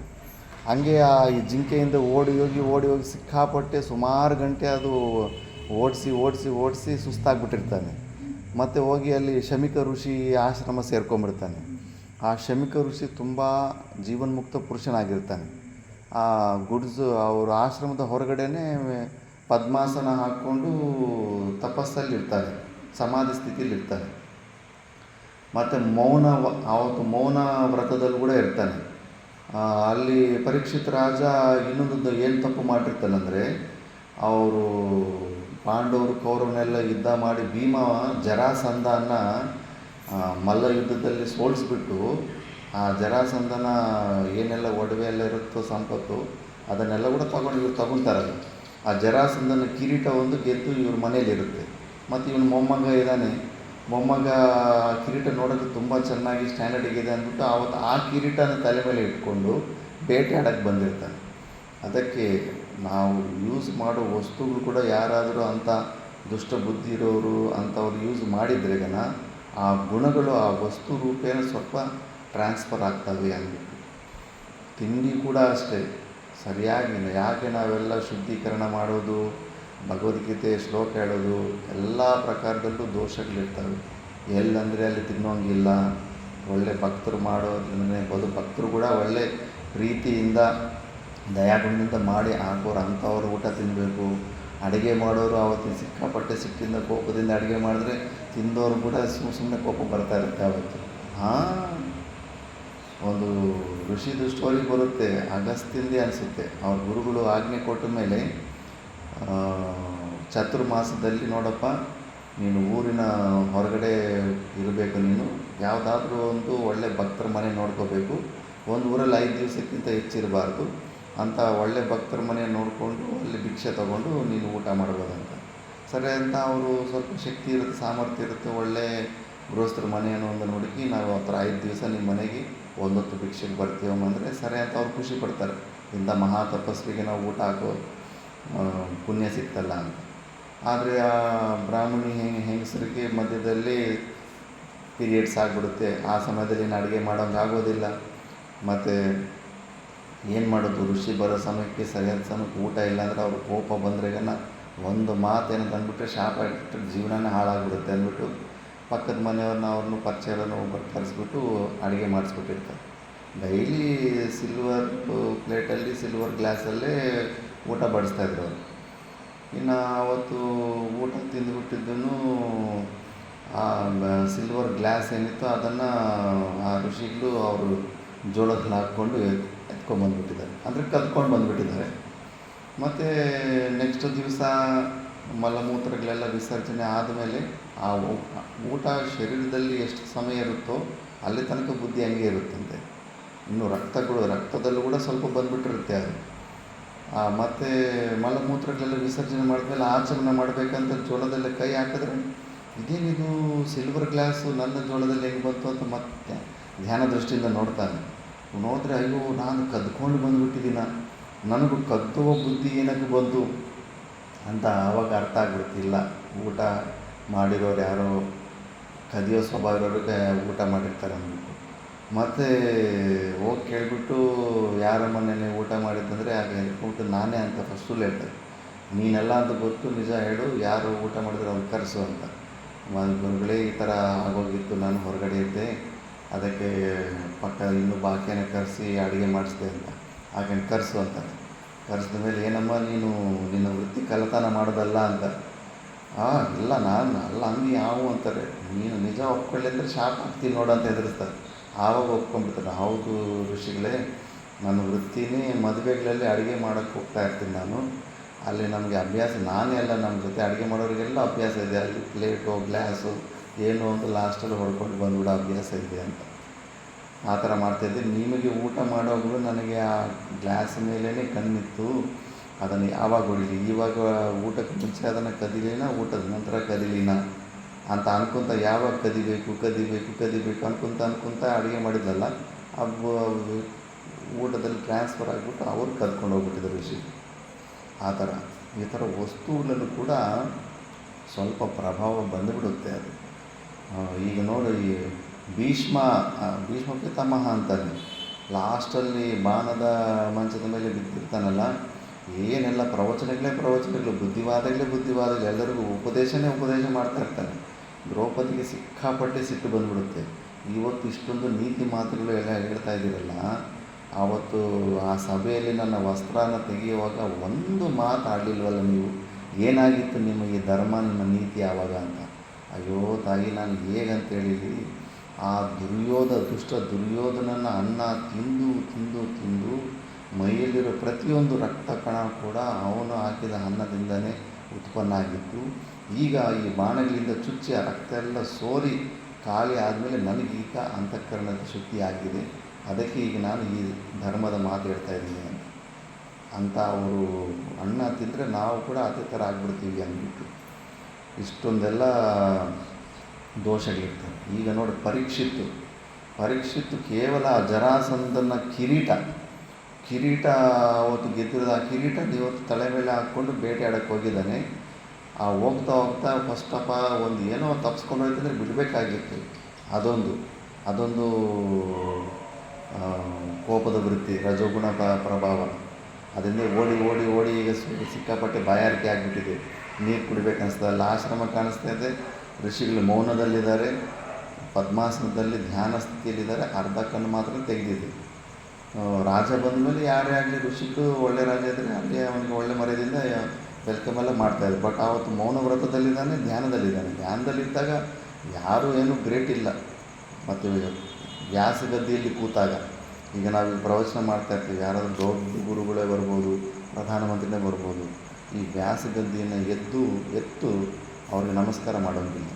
ಹಂಗೆ ಈ ಜಿಂಕೆಯಿಂದ ಓಡಿ ಹೋಗಿ ಸಿಕ್ಕಾಪಟ್ಟೆ ಸುಮಾರು ಗಂಟೆ ಅದು ಓಡಿಸಿ ಸುಸ್ತಾಗ್ಬಿಟ್ಟಿರ್ತಾನೆ. ಮತ್ತು ಹೋಗಿ ಅಲ್ಲಿ ಶಮಿಕ ಋಷಿ ಆಶ್ರಮ ಸೇರ್ಕೊಂಡ್ಬಿಡ್ತಾನೆ. ಆ ಶಮಿಕ ಋಷಿ ತುಂಬ ಜೀವನ್ಮುಕ್ತ ಪುರುಷನಾಗಿರ್ತಾನೆ. ಆ ಅವ್ರ ಆಶ್ರಮದ ಹೊರಗಡೆನೇ ಪದ್ಮಾಸನ ಹಾಕ್ಕೊಂಡು ತಪಸ್ಸಲ್ಲಿರ್ತಾನೆ, ಸಮಾಧಿ ಸ್ಥಿತಿಲಿರ್ತಾನೆ. ಮತ್ತು ಮೌನ ವ್ರತದಲ್ಲಿ ಕೂಡ ಇರ್ತಾನೆ. ಅಲ್ಲಿ ಪರೀಕ್ಷಿತ ರಾಜ ಇನ್ನೊಂದು ಏನು ತಪ್ಪು ಮಾಡಿರ್ತಾನಂದರೆ, ಅವರು ಪಾಂಡವರು ಕೌರವನೆಲ್ಲ ಯುದ್ಧ ಮಾಡಿ ಭೀಮ ಜರಾಸಂಧನ ಮಲ್ಲ ಯುದ್ಧದಲ್ಲಿ ಸೋಲಿಸ್ಬಿಟ್ಟು ಆ ಜರಾಸಂಧನ ಏನೆಲ್ಲ ಒಡವೆ ಎಲ್ಲ ಇರುತ್ತೋ ಸಂಪತ್ತು ಅದನ್ನೆಲ್ಲ ಕೂಡ ಇವ್ರು ತಗೊತಾರಲ್ಲ. ಆ ಜರಾಸಂಧನ ಕಿರೀಟ ಒಂದು ಗೆದ್ದು ಇವ್ರ ಮನೇಲಿರುತ್ತೆ. ಮತ್ತು ಇವನು ಮೊಮ್ಮಗ ಇದ್ದಾನೆ. ಮೊಮ್ಮಗ ಕಿರೀಟ ನೋಡೋಕ್ಕೆ ತುಂಬ ಚೆನ್ನಾಗಿ ಸ್ಟ್ಯಾಂಡರ್ಡಿಗಿದೆ ಅಂದ್ಬಿಟ್ಟು ಆವತ್ತು ಆ ಕಿರೀಟನ ತಲೆ ಮೇಲೆ ಇಟ್ಕೊಂಡು ಬೇಟೆ ಆಡೋಕ್ಕೆ ಬಂದಿರ್ತಾನೆ. ಅದಕ್ಕೆ ನಾವು ಯೂಸ್ ಮಾಡೋ ವಸ್ತುಗಳು ಕೂಡ ಯಾರಾದರೂ ಅಂಥ ದುಷ್ಟ ಬುದ್ಧಿ ಇರೋರು ಅಂಥವ್ರು ಯೂಸ್ ಮಾಡಿದ್ರೆಗನ ಆ ಗುಣಗಳು ಆ ವಸ್ತು ರೂಪೇಣ ಸ್ವಲ್ಪ ಟ್ರಾನ್ಸ್ಫರ್ ಆಗ್ತವೆ ಅಂದ್ಬಿಟ್ಟು. ತಿಂಡಿ ಕೂಡ ಅಷ್ಟೇ ಸರಿಯಾಗಿ ಯಾಕೆ ನಾವೆಲ್ಲ ಶುದ್ಧೀಕರಣ ಮಾಡೋದು, ಭಗವದ್ಗೀತೆ ಶ್ಲೋಕ ಹೇಳೋದು ಎಲ್ಲ ಪ್ರಕಾರದಲ್ಲೂ ದೋಷಗಳಿರ್ತವೆ. ಎಲ್ಲಂದರೆ ಅಲ್ಲಿ ತಿನ್ನೋಂಗಿಲ್ಲ. ಒಳ್ಳೆ ಭಕ್ತರು ಮಾಡೋದ್ರಿಂದ ಭಕ್ತರು ಕೂಡ ಒಳ್ಳೆ ಪ್ರೀತಿಯಿಂದ ದಯಾಗುಣದಿಂದ ಮಾಡಿ ಹಾಕೋರು ಅಂಥವ್ರು ಊಟ ತಿನ್ನಬೇಕು. ಅಡುಗೆ ಮಾಡೋರು ಆವತ್ತಿನ ಸಿಕ್ಕಾಪಟ್ಟೆ ಸಿಟ್ಟಿಂದ ಕೋಪದಿಂದ ಅಡುಗೆ ಮಾಡಿದ್ರೆ ತಿಂದವರು ಕೂಡ ಸುಮ್ಮನೆ ಕೋಪ ಬರ್ತಾ ಇರುತ್ತೆ ಆವತ್ತು. ಒಂದು ಋಷಿದು ಸ್ಟೋರಿ ಬರುತ್ತೆ, ಅಗಸ್ತ್ಯಂದೇ ಅನಿಸುತ್ತೆ. ಅವ್ರ ಗುರುಗಳು ಆಜ್ಞೆ ಕೊಟ್ಟ ಮೇಲೆ ಚಾತುರ್ಮಾಸದಲ್ಲಿ ನೋಡಪ್ಪ, ನೀನು ಊರಿನ ಹೊರಗಡೆ ಇರಬೇಕು. ನೀನು ಯಾವುದಾದ್ರೂ ಒಂದು ಒಳ್ಳೆ ಭಕ್ತರ ಮನೆ ನೋಡ್ಕೋಬೇಕು. ಒಂದು ಊರಲ್ಲಿ 5 ದಿವಸಕ್ಕಿಂತ ಹೆಚ್ಚಿರಬಾರ್ದು ಅಂತ ಒಳ್ಳೆ ಭಕ್ತರ ಮನೆ ನೋಡಿಕೊಂಡು ಅಲ್ಲಿ ಭಿಕ್ಷೆ ತೊಗೊಂಡು ನೀನು ಊಟ ಮಾಡ್ಬೋದಂತ. ಸರಿ ಅಂತ ಅವರು ಸ್ವಲ್ಪ ಶಕ್ತಿ ಇರುತ್ತೆ, ಸಾಮರ್ಥ್ಯ ಇರುತ್ತೆ, ಒಳ್ಳೆ ಗೃಹಸ್ಥರ ಮನೆಯನ್ನು ಒಂದು ಹುಡುಕಿ ನಾವು ಆ ಥರ 5 ದಿವಸ ನಿಮ್ಮ ಮನೆಗೆ ಒಂದೊತ್ತು ಭಿಕ್ಷೆಗೆ ಬರ್ತೀವಮ್ಮ ಅಂದರೆ ಸರಿ ಅಂತ ಅವ್ರು ಖುಷಿ ಪಡ್ತಾರೆ. ಇಂಥ ಮಹಾ ತಪಸ್ವಿಗೆ ನಾವು ಊಟ ಹಾಕೋ ಪುಣ್ಯ ಸಿಗ್ತಲ್ಲ ಅಂತ. ಆದರೆ ಆ ಬ್ರಾಹ್ಮಣಿ ಹೆಂಗಸರಿಗೆ ಮಧ್ಯದಲ್ಲಿ ಪೀರಿಯಡ್ಸ್ ಆಗಿಬಿಡುತ್ತೆ. ಆ ಸಮಯದಲ್ಲಿ ಇನ್ನು ಅಡುಗೆ ಮಾಡೋಂಗೆ ಆಗೋದಿಲ್ಲ. ಮತ್ತು ಏನು ಮಾಡೋದು, ಋಷಿ ಬರೋ ಸಮಯಕ್ಕೆ ಸರಿಯಾದ ಸಮಯಕ್ಕೆ ಊಟ ಇಲ್ಲ ಅಂದರೆ ಅವ್ರ ಕೋಪ ಬಂದ್ರೆಗನ ಒಂದು ಮಾತೇನು ಅಂದ್ಬಿಟ್ರೆ ಶಾಪ ಇಟ್ಬಿಟ್ರೆ ಜೀವನನೇ ಹಾಳಾಗ್ಬಿಡುತ್ತೆ ಅಂದ್ಬಿಟ್ಟು ಪಕ್ಕದ ಮನೆಯವ್ರನ್ನ ಅವ್ರನ್ನೂ ಪರಿಚಯವನ್ನು ಒಬ್ಬರು ಕರೆಸ್ಬಿಟ್ಟು ಅಡುಗೆ ಮಾಡಿಸ್ಬಿಟ್ಟಿರ್ತಾರೆ. ಡೈಲಿ ಸಿಲ್ವರ್ ಪ್ಲೇಟಲ್ಲಿ ಸಿಲ್ವರ್ ಗ್ಲಾಸಲ್ಲೇ ಊಟ ಬಡಿಸ್ತಾಯಿದ್ರು ಅವರು. ಇನ್ನು ಅವತ್ತು ಊಟ ತಿಂದುಬಿಟ್ಟಿದ್ದನ್ನು ಆ ಸಿಲ್ವರ್ ಗ್ಲಾಸ್ ಏನಿತ್ತು ಅದನ್ನು ಆ ಋಷಿಗಳು ಅವರು ಜೋಳದಲ್ಲಿ ಹಾಕ್ಕೊಂಡು ಎತ್ಕೊಂಡ್ಬಂದ್ಬಿಟ್ಟಿದ್ದಾರೆ, ಅಂದರೆ ಕದ್ಕೊಂಡು ಬಂದುಬಿಟ್ಟಿದ್ದಾರೆ. ಮತ್ತು ನೆಕ್ಸ್ಟ್ ದಿವಸ ಮಲಮೂತ್ರಗಳೆಲ್ಲ ವಿಸರ್ಜನೆ ಆದಮೇಲೆ ಆ ಊಟ ಶರೀರದಲ್ಲಿ ಎಷ್ಟು ಸಮಯ ಇರುತ್ತೋ ಅಲ್ಲಿ ತನಕ ಬುದ್ಧಿ ಹಂಗೆ ಇರುತ್ತಂತೆ. ಇನ್ನು ರಕ್ತದಲ್ಲೂ ಕೂಡ ಸ್ವಲ್ಪ ಬಂದುಬಿಟ್ಟಿರುತ್ತೆ ಅದು. ಮತ್ತು ಮಲಮೂತ್ರಗಳೆಲ್ಲ ವಿಸರ್ಜನೆ ಮಾಡಿದ್ಮೇಲೆ ಆಚಮನ ಮಾಡಬೇಕಂತ ಜೋಳದಲ್ಲಿ ಕೈ ಹಾಕಿದ್ರೆ ಇದೇನಿದು ಸಿಲ್ವರ್ ಗ್ಲಾಸು ನನ್ನ ಜೋಳದಲ್ಲಿ ಹೆಂಗೆ ಬಂತು ಅಂತ ಮತ್ತೆ ಧ್ಯಾನ ದೃಷ್ಟಿಯಿಂದ ನೋಡ್ತಾನೆ. ನೋಡಿದ್ರೆ ಅಯ್ಯೋ ನಾನು ಕದ್ಕೊಂಡು ಬಂದುಬಿಟ್ಟಿದ್ದೀನ, ನನಗೂ ಕದ್ದುವ ಬುದ್ಧಿ ಏನಕ್ಕೆ ಬಂತು ಅಂತ ಆವಾಗ ಅರ್ಥ ಆಗ್ಬಿಡ್ತಿಲ್ಲ. ಊಟ ಮಾಡಿರೋರು ಯಾರೋ ಕದಿಯೋ ಸ್ವಭಾವ ಇರೋರಿಗೆ ಊಟ ಮಾಡಿರ್ತಾರೆ ಅಂದ್ಬಿಟ್ಟು ಮತ್ತು ಹೋಗಿ ಕೇಳಿಬಿಟ್ಟು ಯಾರ ಮನೇಲಿ ಊಟ ಮಾಡಿದ್ದಂದರೆ ಆಗ ಹೇಳ್ಬಿಟ್ಟು ನಾನೇ ಅಂತ ಫಸ್ಟು ಹೇಳ್ತಾರೆ. ನೀನೆಲ್ಲ ಅಂತ ಗೊತ್ತು, ನಿಜ ಹೇಳು, ಯಾರು ಊಟ ಮಾಡಿದ್ರೆ ಅವ್ನು ಕರೆಸು ಅಂತ. ಗುರುಗಳೇ ಈ ಥರ ಆಗೋಗಿತ್ತು, ನಾನು ಹೊರಗಡೆ ಇದ್ದೆ, ಅದಕ್ಕೆ ಪಕ್ಕ ಇನ್ನೂ ಬಾಕಿಯನ್ನು ಕರೆಸಿ ಅಡುಗೆ ಮಾಡಿಸ್ದೆ ಅಂತ. ಹಾಗೆ ಕರೆಸು ಅಂತಾರೆ. ಕರೆಸಿದ ಮೇಲೆ ಏನಮ್ಮ ನೀನು ನಿನ್ನ ವೃತ್ತಿ ಕಳ್ಳತನ ಮಾಡೋದಲ್ಲ ಅಂತ. ಇಲ್ಲ ನಾನು ಅಲ್ಲ ಹಂಗೆ ಯಾವ ಅಂತಾರೆ. ನೀನು ನಿಜ ಒಪ್ಕೊಳ್ಳಿ ಅಂದರೆ ಶಾಪ್ ಹಾಕ್ತೀನಿ ನೋಡು ಅಂತ ಹೆದರಿಸ್ತಾರೆ. ಆವಾಗ ಒಪ್ಕೊಂಡ್ಬಿಡ್ತಾರೆ. ಹೌದು ಋಷಿಗಳೇ, ನನ್ನ ವೃತ್ತಿನೇ ಮದುವೆಗಳಲ್ಲಿ ಅಡುಗೆ ಮಾಡೋಕ್ಕೆ ಹೋಗ್ತಾ ಇರ್ತೀನಿ ನಾನು. ಅಲ್ಲಿ ನಮಗೆ ಅಭ್ಯಾಸ, ನಾನೇ ಅಲ್ಲ ನಮ್ಮ ಜೊತೆ ಅಡುಗೆ ಮಾಡೋರಿಗೆಲ್ಲ ಅಭ್ಯಾಸ ಇದೆ. ಅಲ್ಲಿ ಪ್ಲೇಟು ಗ್ಲಾಸು ಏನು ಅಂತ ಲಾಸ್ಟಲ್ಲಿ ಹೊಡ್ಕೊಂಡು ಬಂದುಬಿಡೋ ಅಭ್ಯಾಸ ಇದೆ ಅಂತ ಆ ಥರ ಮಾಡ್ತಾಯಿದ್ದೆ. ನಿಮಗೆ ಊಟ ಮಾಡೋಗಳು ನನಗೆ ಆ ಗ್ಲಾಸ್ ಮೇಲೇ ಕಣ್ಣಿತ್ತು, ಅದನ್ನು ಯಾವಾಗ ಹೊಡಿಲಿ, ಇವಾಗ ಊಟಕ್ಕೆ ಮುಂಚೆ ಅದನ್ನು ಕದಿಲಿನ, ಊಟದ ನಂತರ ಕದಿಲಿನ ಅಂತ ಅನ್ಕೊತ ಯಾವಾಗ ಕದಿಬೇಕು ಅನ್ಕೊತ ಅಡುಗೆ ಮಾಡಿದ್ಲಲ್ಲ, ಊಟದಲ್ಲಿ ಟ್ರಾನ್ಸ್ಫರ್ ಆಗಿಬಿಟ್ಟು ಅವ್ರು ಕದ್ಕೊಂಡು ಹೋಗ್ಬಿಟ್ಟಿದ್ದಾರೆ ಋಷಿ. ಈ ಥರ ವಸ್ತುಗಳಲ್ಲೂ ಕೂಡ ಸ್ವಲ್ಪ ಪ್ರಭಾವ ಬಂದುಬಿಡುತ್ತೆ ಅದು. ಈಗ ನೋಡಿ, ಭೀಷ್ಮ ಪಿತಾಮಹ ಅಂತಾನೆ ಲಾಸ್ಟಲ್ಲಿ ಬಾಣದ ಮಂಚದ ಮೇಲೆ ಬಿದ್ದಿರ್ತಾನಲ್ಲ, ಏನೆಲ್ಲ ಪ್ರವಚನಗಳು, ಬುದ್ಧಿವಾದಗಳು, ಎಲ್ಲರಿಗೂ ಉಪದೇಶ ಮಾಡ್ತಾ ಇರ್ತಾನೆ. ದ್ರೌಪದಿಗೆ ಸಿಕ್ಕಾಪಟ್ಟೆ ಸಿಟ್ಟು ಬಂದುಬಿಡುತ್ತೆ. ಇವತ್ತು ಇಷ್ಟೊಂದು ನೀತಿ ಮಾತುಗಳು ಎಲ್ಲ ಹೇಳ್ತಾ ಇದ್ದೀರಲ್ಲ, ಆವತ್ತು ಆ ಸಭೆಯಲ್ಲಿ ನನ್ನ ವಸ್ತ್ರನ ತೆಗೆಯುವಾಗ ಒಂದು ಮಾತಾಡಲಿಲ್ವಲ್ಲ ನೀವು, ಏನಾಗಿತ್ತು ನಿಮ್ಮ ಈ ಧರ್ಮ, ನಿಮ್ಮ ನೀತಿ ಆವಾಗ ಅಂತ. ಅಯ್ಯೋ ತಾಯಿ, ನಾನು ಹೇಗಂತೇಳಿ ಆ ದುಷ್ಟ ದುರ್ಯೋಧನನ ಅನ್ನ ತಿಂದು ಮೈಯಲ್ಲಿರೋ ಪ್ರತಿಯೊಂದು ರಕ್ತ ಕಣ ಕೂಡ ಅವನು ಹಾಕಿದ ಅನ್ನದಿಂದನೇ ಉತ್ಪನ್ನ ಆಗಿತ್ತು. ಈಗ ಈ ಬಾಣಗಳಿಂದ ಚುಚ್ಚಿ ಆ ರಕ್ತ ಎಲ್ಲ ಸೋರಿ ಖಾಲಿ ಆದಮೇಲೆ ನನಗೀಗ ಅಂತಃಕರಣದ ಶುದ್ಧಿ ಆಗಿದೆ, ಅದಕ್ಕೆ ಈಗ ನಾನು ಈ ಧರ್ಮದ ಮಾತು ಹೇಳ್ತಾ ಇದ್ದೀನಿ ಅಂತ ಅವರು ಅನ್ನ ತಿಂದರೆ ನಾವು ಕೂಡ ಅದೇ ಥರ ಆಗ್ಬಿಡ್ತೀವಿ ಅಂದ್ಬಿಟ್ಟು ಇಷ್ಟೊಂದೆಲ್ಲ ದೋಷಗಳಿರ್ತವೆ. ಈಗ ನೋಡಿ, ಪರೀಕ್ಷಿತ್ತು ಕೇವಲ ಜರಾಸಂಧನ ಕಿರೀಟ ಅವತ್ತು ಗೆದ್ದಿರೋದು, ಆ ಕಿರೀಟ ಇವತ್ತು ತಲೆ ಮೇಲೆ ಹಾಕ್ಕೊಂಡು ಬೇಟೆಯಾಡಕ್ಕೆ ಹೋಗಿದ್ದಾನೆ. ಹೋಗ್ತಾ ಫಸ್ಟ್ ಒಂದು ಏನೋ ತಪ್ಪಿಸ್ಕೊಂಡು ಹೋಯ್ತಂದರೆ ಬಿಡಬೇಕಾಗಿತ್ತು. ಅದೊಂದು ಕೋಪದ ವೃತ್ತಿ, ರಜೋಗುಣ ಪ್ರಭಾವ. ಅದರಿಂದ ಓಡಿ ಈಗ ಸಿಕ್ಕಾಪಟ್ಟೆ ಬಾಯಾರಿಕೆ ಆಗಿಬಿಟ್ಟಿದೆ. ನೀರು ಕುಡಿಬೇಕನ್ನಿಸ್ತದೆ. ಅಲ್ಲಿ ಆಶ್ರಮ ಕಾಣಿಸ್ತಾ ಇದೆ, ಋಷಿಗಳು ಮೌನದಲ್ಲಿದ್ದಾರೆ, ಪದ್ಮಾಸನದಲ್ಲಿ ಧ್ಯಾನ ಸ್ಥಿತಿಯಲ್ಲಿದ್ದಾರೆ, ಅರ್ಧ ಕಣ್ಣು ಮಾತ್ರ ತೆಗೆದಿದೆ. ರಾಜ ಬಂದ ಮೇಲೆ ಯಾರೇ ಆಗಲಿ, ಋಷಿಗಳು ಒಳ್ಳೆ ರಾಜ ಇದ್ದರೆ ಅಲ್ಲಿ ಅವನಿಗೆ ಒಳ್ಳೆ ಮರ್ಯಾದೆಯಿಂದ ವೆಲ್ಕಮ್ ಎಲ್ಲ ಮಾಡ್ತಾಯಿದ್ರು. ಬಟ್ ಆವತ್ತು ಮೌನ ವ್ರತದಲ್ಲಿದ್ದಾನೆ, ಧ್ಯಾನದಲ್ಲಿದ್ದಾಗ ಯಾರೂ ಏನೂ ಗ್ರೇಟ್ ಇಲ್ಲ. ಮತ್ತು ವ್ಯಾಸ ಗದ್ದಿಯಲ್ಲಿ ಕೂತಾಗ, ಈಗ ನಾವು ಪ್ರವಚನ ಮಾಡ್ತಾಯಿರ್ತೀವಿ, ಯಾರಾದರೂ ದೊಡ್ಡ ಗುರುಗಳೇ ಬರ್ಬೋದು, ಪ್ರಧಾನಮಂತ್ರಿನೇ ಬರ್ಬೋದು, ಈ ವ್ಯಾಸ ಗದ್ದಿಯನ್ನು ಎತ್ತು ಅವ್ರಿಗೆ ನಮಸ್ಕಾರ ಮಾಡೋಂಗಿಲ್ಲ.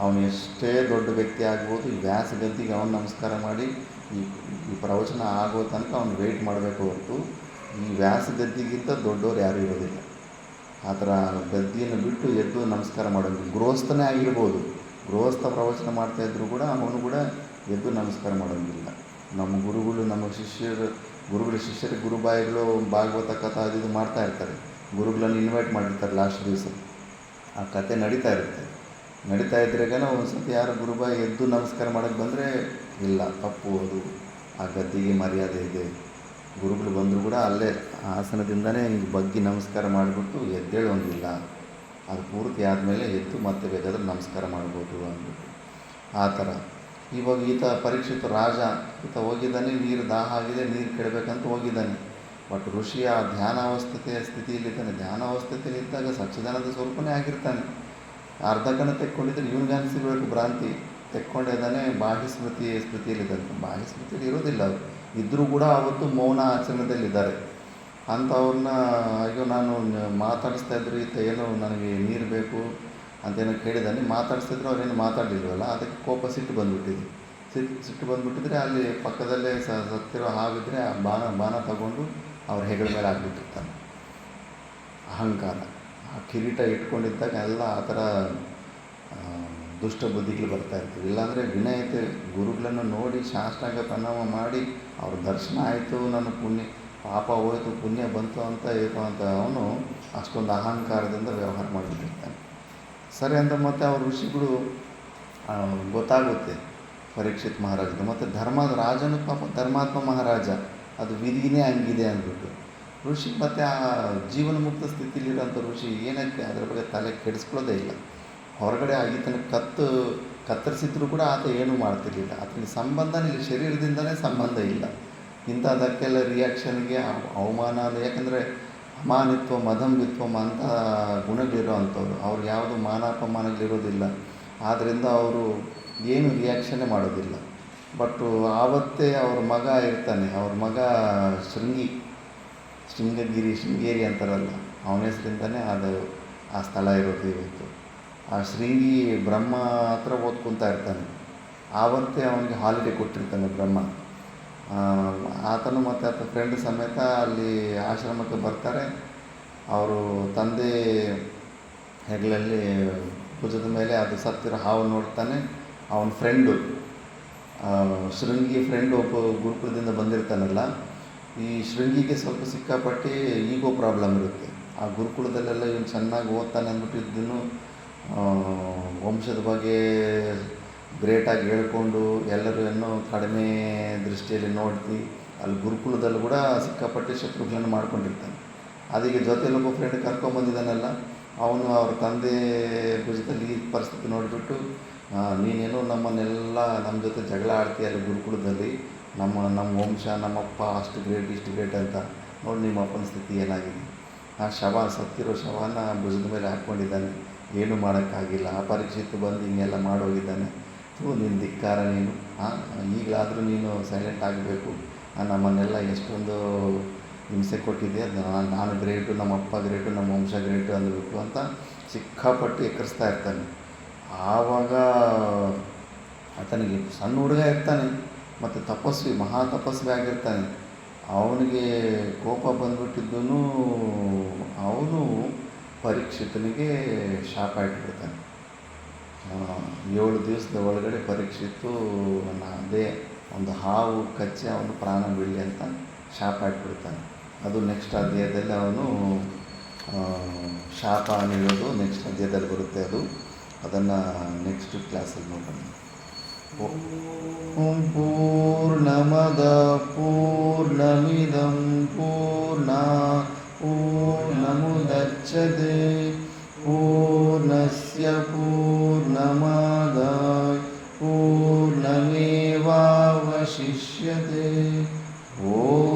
ಅವನು ಎಷ್ಟೇ ದೊಡ್ಡ ವ್ಯಕ್ತಿ ಆಗ್ಬೋದು, ಈ ವ್ಯಾಸ ಗದ್ದಿಗೆ ಅವನು ನಮಸ್ಕಾರ ಮಾಡಿ ಈ ಪ್ರವಚನ ಆಗೋ ತನಕ ಅವನು ವೆಯ್ಟ್ ಮಾಡಬೇಕು ಹೊರತು ಈ ವ್ಯಾಸ ಗದ್ದಿಗಿಂತ ದೊಡ್ಡವ್ರು ಯಾರೂ ಇರೋದಿಲ್ಲ. ಆ ಥರ ಗದ್ದಿಯನ್ನು ಬಿಟ್ಟು ಎದ್ದು ನಮಸ್ಕಾರ ಮಾಡೋಂಗಿಲ್ಲ. ಗೃಹಸ್ಥನೇ ಆಗಿರ್ಬೋದು, ಗೃಹಸ್ಥ ಪ್ರವಚನ ಮಾಡ್ತಾಯಿದ್ರು ಕೂಡ ಅವನು ಕೂಡ ಎದ್ದು ನಮಸ್ಕಾರ ಮಾಡೋಂಗಿಲ್ಲ. ನಮ್ಮ ಗುರುಗಳ ಶಿಷ್ಯರು ಗುರುಬಾಯಿಗಳು ಭಾಗವತ ಕಥಾ ಅದು ಮಾಡ್ತಾ ಇರ್ತಾರೆ. ಗುರುಗಳನ್ನು ಇನ್ವೈಟ್ ಮಾಡಿರ್ತಾರೆ ಲಾಸ್ಟ್ ದಿವಸ. ಆ ಕತೆ ನಡೀತಾ ಇದ್ರಾಗನ ಒಂದು ಸತಿ ಯಾರು ಗುರುಬಾಯಿ ಎದ್ದು ನಮಸ್ಕಾರ ಮಾಡೋಕ್ಕೆ ಬಂದರೆ, ಇಲ್ಲ ತಪ್ಪು, ಅದು ಆ ಗದ್ದಿಗೆ ಮರ್ಯಾದೆ ಇದೆ. ಗುರುಗಳು ಬಂದರೂ ಕೂಡ ಅಲ್ಲೇ ಆಸನದಿಂದನೇ ಬಗ್ಗಿ ನಮಸ್ಕಾರ ಮಾಡಿಬಿಟ್ಟು ಎದ್ದೇಳೋಂಗಿಲ್ಲ. ಅದು ಪೂರ್ತಿ ಆದಮೇಲೆ ಎದ್ದು ಮತ್ತೆ ಬೇಕಾದ್ರೆ ನಮಸ್ಕಾರ ಮಾಡ್ಬೋದು ಅಂದ್ಬಿಟ್ಟು ಆ ಥರ. ಇವಾಗ ಪರೀಕ್ಷಿತ ರಾಜ ಹೋಗಿದ್ದಾನೆ, ನೀರು ದಾಹ ಆಗಿದೆ, ನೀರು ಕೆಡಬೇಕಂತ ಹೋಗಿದ್ದಾನೆ. ಬಟ್ ಋಷಿಯ ಧ್ಯಾನಾವಸ್ಥೆಯ ಸ್ಥಿತಿಯಲ್ಲಿದ್ದಾನೆ. ಧ್ಯಾನಾವಸ್ಥೆಯಲ್ಲಿದ್ದಾಗ ಸಚ್ಚಿದಾನಂದ ಸ್ವರೂಪನೇ ಆಗಿರ್ತಾನೆ. ಅರ್ಧ ಕಣ ತೆಕ್ಕೊಂಡಿದ್ರೆ ಇವನಿಗೆ ಅನಿಸಿರ್ಬೇಕು ಭ್ರಾಂತಿ, ತೆಕ್ಕೊಂಡಿದ್ದಾನೆ ಬಾಹ್ಯ ಸ್ಮೃತಿಯಲ್ಲಿದ್ದಾನೆ. ಬಾಹ್ಯ ಸ್ಮೃತಿಯಲ್ಲಿ ಇರೋದಿಲ್ಲ ಅವರು, ಇದ್ದರೂ ಕೂಡ ಅವತ್ತು ಮೌನ ಆಚರಣೆಯಲ್ಲಿದ್ದಾರೆ. ಅಂಥವ್ರನ್ನ ಅಯ್ಯೋ ನಾನು ಮಾತಾಡಿಸ್ತಾ ಇದ್ರು ಈತ ಏನೋ ನನಗೆ ನೀರು ಬೇಕು ಅಂತೇನೋ ಕೇಳಿದ್ದಾನೆ, ಮಾತಾಡಿಸ್ತಿದ್ರು ಅವ್ರೇನು ಮಾತಾಡಲಿಲ್ವಲ್ಲ, ಅದಕ್ಕೆ ಕೋಪ ಸಿಟ್ಟು ಬಂದುಬಿಟ್ಟಿದೆ. ಸಿಟ್ಟು ಬಂದುಬಿಟ್ಟಿದ್ರೆ ಅಲ್ಲಿ ಪಕ್ಕದಲ್ಲೇ ಸತ್ತಿರೋ ಹಾವಿದ್ರೆ ಆ ಬಾಣ ತಗೊಂಡು ಅವ್ರ ಹೆಗಲ ಮೇಲೆ ಆಗಿಬಿಟ್ಟಿರ್ತಾನೆ. ಅಹಂಕಾರ, ಆ ಕಿರೀಟ ಇಟ್ಕೊಂಡಿದ್ದಾಗ ಎಲ್ಲ ಆ ಥರ ದುಷ್ಟ ಬುದ್ಧಿಗಳು ಬರ್ತಾ ಇರ್ತೀವಿ. ಇಲ್ಲಾಂದರೆ ವಿನಯತೆ ಗುರುಗಳನ್ನು ನೋಡಿ ಸಾಷ್ಟಾಂಗ ಪ್ರಣಾಮ ಮಾಡಿ ಅವ್ರ ದರ್ಶನ ಆಯಿತು, ನನ್ನ ಪುಣ್ಯ ಪಾಪ ಹೋಯಿತು ಪುಣ್ಯ ಬಂತು ಅಂತ ಇರುವಂಥ ಅವನು ಅಷ್ಟೊಂದು ಅಹಂಕಾರದಿಂದ ವ್ಯವಹಾರ ಮಾಡಿಬಿಟ್ಟಿರ್ತಾನೆ. ಸರಿ ಅಂತ ಮತ್ತೆ ಅವ್ರ ಋಷಿಗಳು ಗೊತ್ತಾಗುತ್ತೆ ಪರೀಕ್ಷಿತ್ ಮಹಾರಾಜದ. ಮತ್ತು ರಾಜನು ಪಾಪ ಧರ್ಮಾತ್ಮ ಮಹಾರಾಜ, ಅದು ವಿಧಿನೇ ಹಂಗಿದೆ ಅಂದ್ಬಿಟ್ಟು ಋಷಿ ಮತ್ತು ಆ ಜೀವನ ಮುಕ್ತ ಸ್ಥಿತಿಲಿರೋಂಥ ಋಷಿ ಏನಕ್ಕೆ ಅದರ ಬಗ್ಗೆ ತಲೆ ಕೆಡಿಸ್ಕೊಳ್ಳೋದೇ ಇಲ್ಲ. ಹೊರಗಡೆ ಈತನ ಕತ್ತರಿಸಿದ್ರು ಕೂಡ ಆತ ಏನೂ ಮಾಡ್ತಿರ್ಲಿಲ್ಲ. ಆತನಿಗೆ ಸಂಬಂಧನೇ ಇಲ್ಲ, ಶರೀರದಿಂದಲೇ ಸಂಬಂಧ ಇಲ್ಲ. ಇಂಥದಕ್ಕೆಲ್ಲ ರಿಯಾಕ್ಷನ್ಗೆ ಅವಮಾನ, ಯಾಕಂದರೆ ಅಮಾನಿತ್ವ ಮದಂಬಿತ್ವ ಅಂತ ಗುಣಗಳಿರೋ ಅಂಥವ್ರು, ಅವ್ರು ಯಾವುದು ಮಾನಾಪಮಾನಗಳಿರೋದಿಲ್ಲ. ಆದ್ದರಿಂದ ಅವರು ಏನು ರಿಯಾಕ್ಷನ್ನೇ ಮಾಡೋದಿಲ್ಲ. ಬಟ್ಟು ಆವತ್ತೇ ಅವ್ರ ಮಗ ಇರ್ತಾನೆ, ಅವ್ರ ಮಗ ಶೃಂಗೇರಿ ಅಂತಾರಲ್ಲ, ಅವನ ಹೆಸರಿಂದನೇ ಅದು ಆ ಸ್ಥಳ ಇರೋದು ಇವತ್ತು. ಆ ಶೃಂಗಿ ಬ್ರಹ್ಮ ಹತ್ರ ಓದ್ಕೊತಾ ಇರ್ತಾನೆ. ಆವತ್ತೇ ಅವನಿಗೆ ಹಾಲಿಡೇ ಕೊಟ್ಟಿರ್ತಾನೆ ಬ್ರಹ್ಮ. ಆತನು ಮತ್ತು ಆತ ಫ್ರೆಂಡ್ ಸಮೇತ ಅಲ್ಲಿ ಆಶ್ರಮಕ್ಕೆ ಬರ್ತಾರೆ. ಅವರು ತಂದೆ ಹೆಗಲಲ್ಲಿ ಭುಜದ ಮೇಲೆ ಅದು ಸತ್ತಿರೋ ಹಾವು ನೋಡ್ತಾನೆ. ಅವನ ಫ್ರೆಂಡು ಶೃಂಗಿ ಫ್ರೆಂಡ್ ಒಬ್ಬ ಗುರುಕುಲದಿಂದ ಬಂದಿರ್ತಾನಲ್ಲ, ಈ ಶೃಂಗಿಗೆ ಸ್ವಲ್ಪ ಸಿಕ್ಕಾಪಟ್ಟು ಈಗೋ ಪ್ರಾಬ್ಲಮ್ ಇರುತ್ತೆ. ಆ ಗುರುಕುಲದಲ್ಲೆಲ್ಲ ಇವನು ಚೆನ್ನಾಗಿ ಓದ್ತಾನೆ ಅಂದ್ಬಿಟ್ಟು ಇದನ್ನು ವಂಶದ ಬಗ್ಗೆ ಗ್ರೇಟಾಗಿ ಹೇಳ್ಕೊಂಡು ಎಲ್ಲರೂ ಏನೋ ಕಡಿಮೆ ದೃಷ್ಟಿಯಲ್ಲಿ ನೋಡ್ತಿ. ಅಲ್ಲಿ ಗುರುಕುಲದಲ್ಲೂ ಕೂಡ ಸಿಕ್ಕಾಪಟ್ಟೆ ಶತ್ರುಗಳನ್ನು ಮಾಡ್ಕೊಂಡಿರ್ತಾನೆ. ಅದಕ್ಕೆ ಜೊತೆಯಲ್ಲೊಬ್ಬ ಫ್ರೆಂಡ್ ಕರ್ಕೊಂಬಂದಿದ್ದಾನಲ್ಲ, ಅವನು ಅವ್ರ ತಂದೆ ಭುಜದಲ್ಲಿ ಈ ಪರಿಸ್ಥಿತಿ ನೋಡಿಬಿಟ್ಟು ನೀನೇನೋ ನಮ್ಮನ್ನೆಲ್ಲ ನಮ್ಮ ಜೊತೆ ಜಗಳ ಆಡ್ತೀಯಲ್ಲ ಗುರುಕುಲದಲ್ಲಿ, ನಮ್ಮ ವಂಶ ನಮ್ಮಪ್ಪ ಅಷ್ಟು ಗ್ರೇಟ್ ಇಷ್ಟು ಗ್ರೇಟ್ ಅಂತ, ನೋಡಿ ನಿಮ್ಮ ಅಪ್ಪನ ಸ್ಥಿತಿ ಏನಾಗಿದೆ. ಆ ಸತ್ತಿರೋ ಶವನ ಭುಜದ ಮೇಲೆ ಹಾಕ್ಕೊಂಡಿದ್ದಾನೆ, ಏನೂ ಮಾಡೋಕ್ಕಾಗಿಲ್ಲ. ಆ ಪರೀಕ್ಷಿತ್ತು ಬಂದು ಹಿಂಗೆಲ್ಲ ಮಾಡೋಗಿದ್ದಾನೆ. ನಿನ್ನ ಧಿಕ್ಕಾರ ನೀನು, ಈಗಲಾದರೂ ನೀನು ಸೈಲೆಂಟ್ ಆಗಬೇಕು. ನಮ್ಮನ್ನೆಲ್ಲ ಎಷ್ಟೊಂದು ಹಿಂಸೆ ಕೊಟ್ಟಿದೆ, ನಾನು ಗ್ರೇಟು, ನಮ್ಮಪ್ಪ ಗ್ರೇಟು, ನಮ್ಮ ವಂಶ ಗ್ರೇಟು ಅಂದಬೇಕು ಅಂತ ಸಿಕ್ಕಾಪಟ್ಟು ಎಕ್ಕರಿಸ್ತಾ ಇರ್ತಾನೆ. ಆವಾಗ ಆತನಿಗೆ ಸಣ್ಣ ಹುಡುಗ ಇರ್ತಾನೆ ಮತ್ತು ಮಹಾ ತಪಸ್ವಿ ಆಗಿರ್ತಾನೆ. ಅವನಿಗೆ ಕೋಪ ಬಂದ್ಬಿಟ್ಟಿದ್ದೂ ಅವನು ಪರೀಕ್ಷಿತನಿಗೆ ಶಾಪ ಇಟ್ಬಿಡ್ತಾನೆ. 7 ದಿವಸದ ಒಳಗಡೆ ಪರೀಕ್ಷಿತ್ತು ಅದೇ ಒಂದು ಹಾವು ಕಚ್ಚಿ ಅವನು ಪ್ರಾಣ ಬೀಳಲಿ ಅಂತ ಶಾಪ ಇಟ್ಬಿಡ್ತಾನೆ. ಅದು ನೆಕ್ಸ್ಟ್ ಅಧ್ಯಾಯದಲ್ಲಿ ಅವನು ಶಾಪ ನೀಡೋದು ನೆಕ್ಸ್ಟ್ ಅಧ್ಯಾಯದಲ್ಲಿ ಬರುತ್ತೆ. ಅದನ್ನು ನೆಕ್ಸ್ಟ್ ಕ್ಲಾಸಲ್ಲಿ ನೋಡೋಣ. ಓಂ ಪೂರ್ಣಮದ ಪೂರ್ಣಮಿದಂ ಪೂರ್ಣಮುದಚ್ಯತೆ ಪೂರ್ಣಸ್ಯ ಪೂರ್ಣಮಾದಾಯ ಪೂರ್ಣಮೇವಾವಶಿಷ್ಯತೆ. ಓಂ